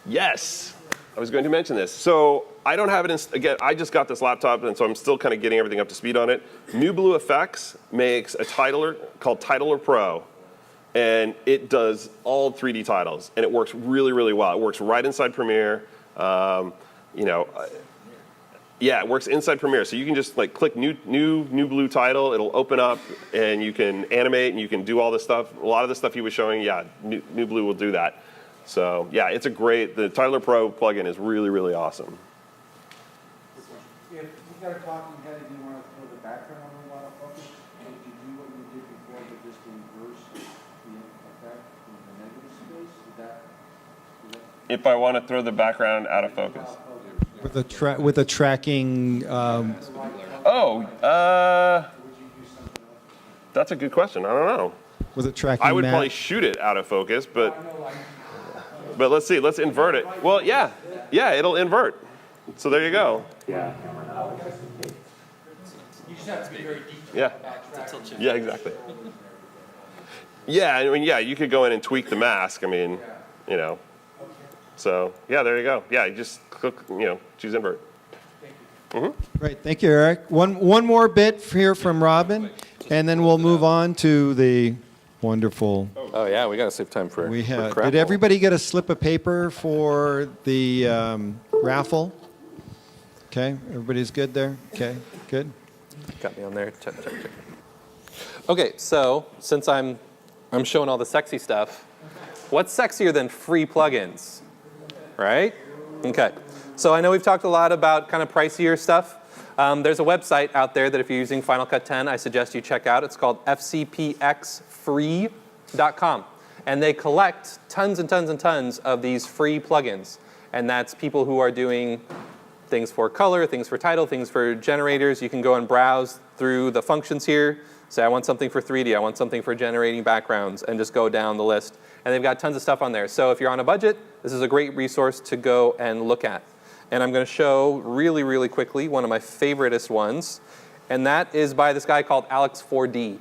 Yes, I was going to mention this. So I don't have it again, I just got this laptop, and so I'm still kind of getting everything up to speed on it. New Blue Effects makes a titler called Titler Pro, and it does all 3D titles, and it works really, really well. It works right inside Premiere. Yeah, it works inside Premiere, so you can just like click new blue title. It'll open up, and you can animate, and you can do all this stuff. A lot of the stuff he was showing, yeah, new blue will do that. So yeah, it's the Titler Pro plugin is really, really awesome. If you got a talking head and you want to throw the background on a lot of focus, would you do what you did before, but just reverse the effect in the negative space? If I want to throw the background out of focus. With a tracking. That's a good question. I don't know. With a tracking. I would map. probably shoot it out of focus, but let's see. Let's invert it. Well, yeah, it'll invert. So there you go. You just have to be very detailed Yeah. about tracking. Yeah, exactly. Yeah, I mean, yeah, you could go in and tweak the mask. I mean, you know. So yeah, there you go. Yeah, you just click, choose invert. Great, thank you, Eric. One more bit here from Robin, and then we'll move on to the wonderful. Oh yeah, we gotta save time for. We have. for Did everybody get a slip of paper for the raffle? Okay, everybody's good there. Okay, good. Got me on there. Check. Okay, so since I'm showing all the sexy stuff, what's sexier than free plugins? Right? Okay. So I know we've talked a lot about kind of pricier stuff. There's a website out there that if you're using Final Cut 10, I suggest you check out. It's called fcpxfree.com. And they collect tons and tons and tons of these free plugins. And that's people who are doing things for color, things for title, things for generators. You can go and browse through the functions here. Say, I want something for 3D, I want something for generating backgrounds, and just go down the list. And they've got tons of stuff on there. So if you're on a budget, this is a great resource to go and look at. And I'm going to show really, really quickly one of my favoriteest ones. And that is by this guy called Alex4D.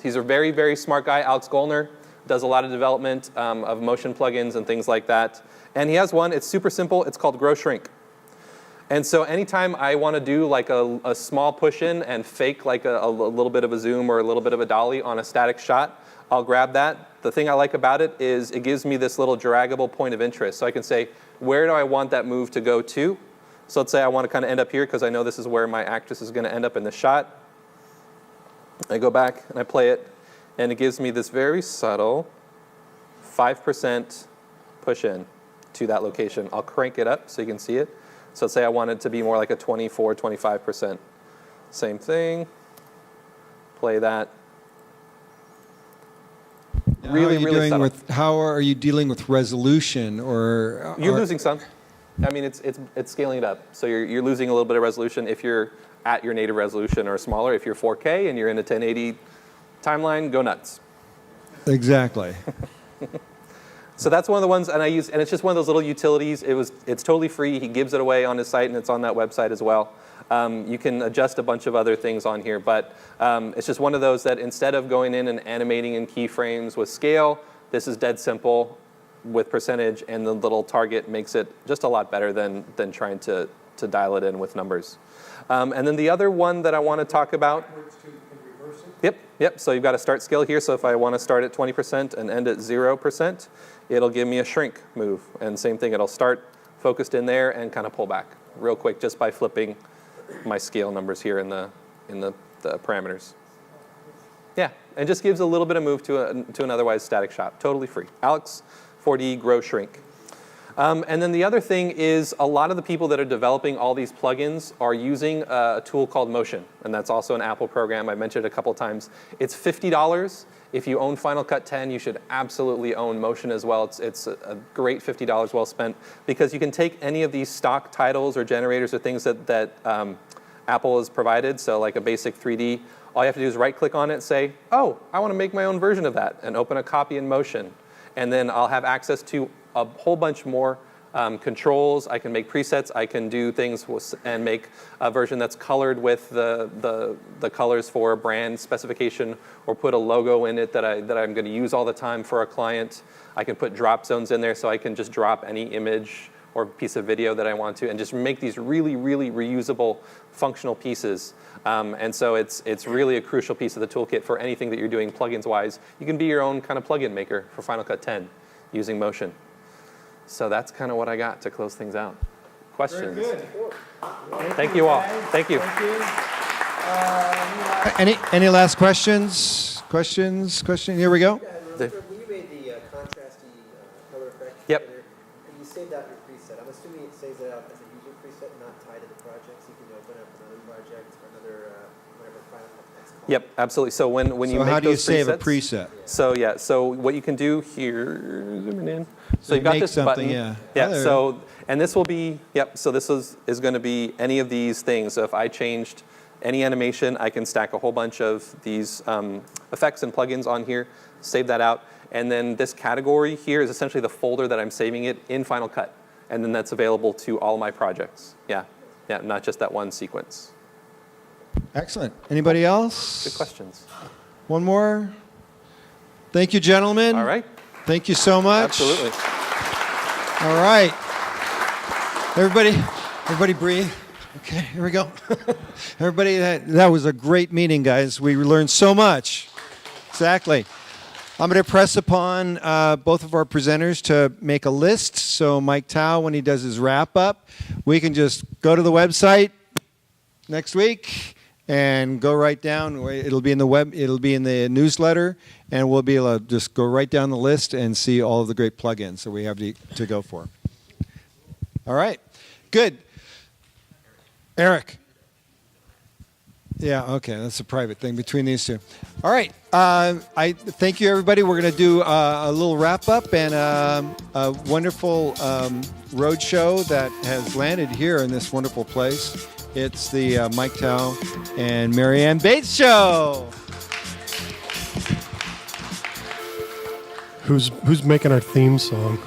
He's a very, very smart guy. Alex Gollner does a lot of development of motion plugins and things like that. And he has one. It's super simple. It's called Grow Shrink. And so anytime I want to do like a small push-in and fake like a little bit of a zoom or a little bit of a dolly on a static shot, I'll grab that. The thing I like about it is it gives me this little draggable point of interest. So I can say, where do I want that move to go to? So let's say I want to kind of end up here because I know this is where my actress is going to end up in the shot. I go back and I play it, and it gives me this very subtle 5% push-in to that location. I'll crank it up so you can see it. So let's say I want it to be more like a 24, 25%. Same thing. Play that. Really, really subtle. How are you dealing with resolution, or you're losing some? I mean, it's scaling it up. So you're losing a little bit of resolution if you're at your native resolution or smaller. If you're 4K and you're in a 1080 timeline, go nuts. Exactly. So that's one of the ones, and I use, and it's just one of those little utilities. It's totally free. He gives it away on his site, and it's on that website as well. You can adjust a bunch of other things on here, but it's just one of those that instead of going in and animating in keyframes with scale, this is dead simple with percentage, and the little target makes it just a lot better than trying to dial it in with numbers. And then the other one that I want to talk about. Yep. So you've got a start scale here. So if I want to start at 20% and end at 0%, it'll give me a shrink move. And same thing, it'll start focused in there and kind of pull back real quick just by flipping my scale numbers here in the parameters. Yeah, and just gives a little bit of move to an otherwise static shot. Totally free. Alex, 4D, Grow Shrink. And then the other thing is a lot of the people that are developing all these plugins are using a tool called Motion, and that's also an Apple program. I mentioned it a couple times. It's $50. If you own Final Cut 10, you should absolutely own Motion as well. It's a great $50 well spent because you can take any of these stock titles or generators or things that Apple has provided, so like a basic 3D. All you have to do is right-click on it and say, oh, I want to make my own version of that, and open a copy in Motion. and then I'll have access to a whole bunch more controls. I can make presets. I can do things and make a version that's colored with the colors for a brand specification, or put a logo in it that I'm going to use all the time for a client. I can put drop zones in there, so I can just drop any image or piece of video that I want to, and just make these really, really reusable, functional pieces. And so it's really a crucial piece of the toolkit for anything that you're doing plugins-wise. You can be your own kind of plugin maker for Final Cut 10 using Motion. So that's kind of what I got to close things out. Questions? Very good. Thank you all. Thank you. Any last questions? Questions? Here we go. When you made the contrasty color effect, yep. You saved out your preset. I'm assuming it saves it out as a user preset, not tied to the project, so you can open up another project or another whatever Final Cut is called. Yep, absolutely. So when you make those presets. So how do you save a preset? So yeah, so what you can do here, zooming in. So you've got this button. Yeah. Yeah. So and this will be So this is going to be any of these things. So if I changed any animation, I can stack a whole bunch of these effects and plugins on here, save that out, and then this category here is essentially the folder that I'm saving it in Final Cut, and then that's available to all my projects. Yeah, not just that one sequence. Excellent. Anybody else? Good questions. One more. Thank you, gentlemen. All right. Thank you so much. Absolutely. All right. Everybody breathe. Okay, here we go. Everybody, that was a great meeting, guys. We learned so much. Exactly. I'm going to press upon both of our presenters to make a list. So Mike Tao, when he does his wrap up, we can just go to the website next week and go right down. It'll be in the it'll be in the newsletter, and we'll be able to just go right down the list and see all of the great plugins that we have to go for. All right, good. Eric. Yeah, okay, that's a private thing between these two. All right, I thank you, everybody. We're going to do a little wrap up and a wonderful road show that has landed here in this wonderful place. It's the Mike Tao and Marianne Bates show. Who's making our theme song?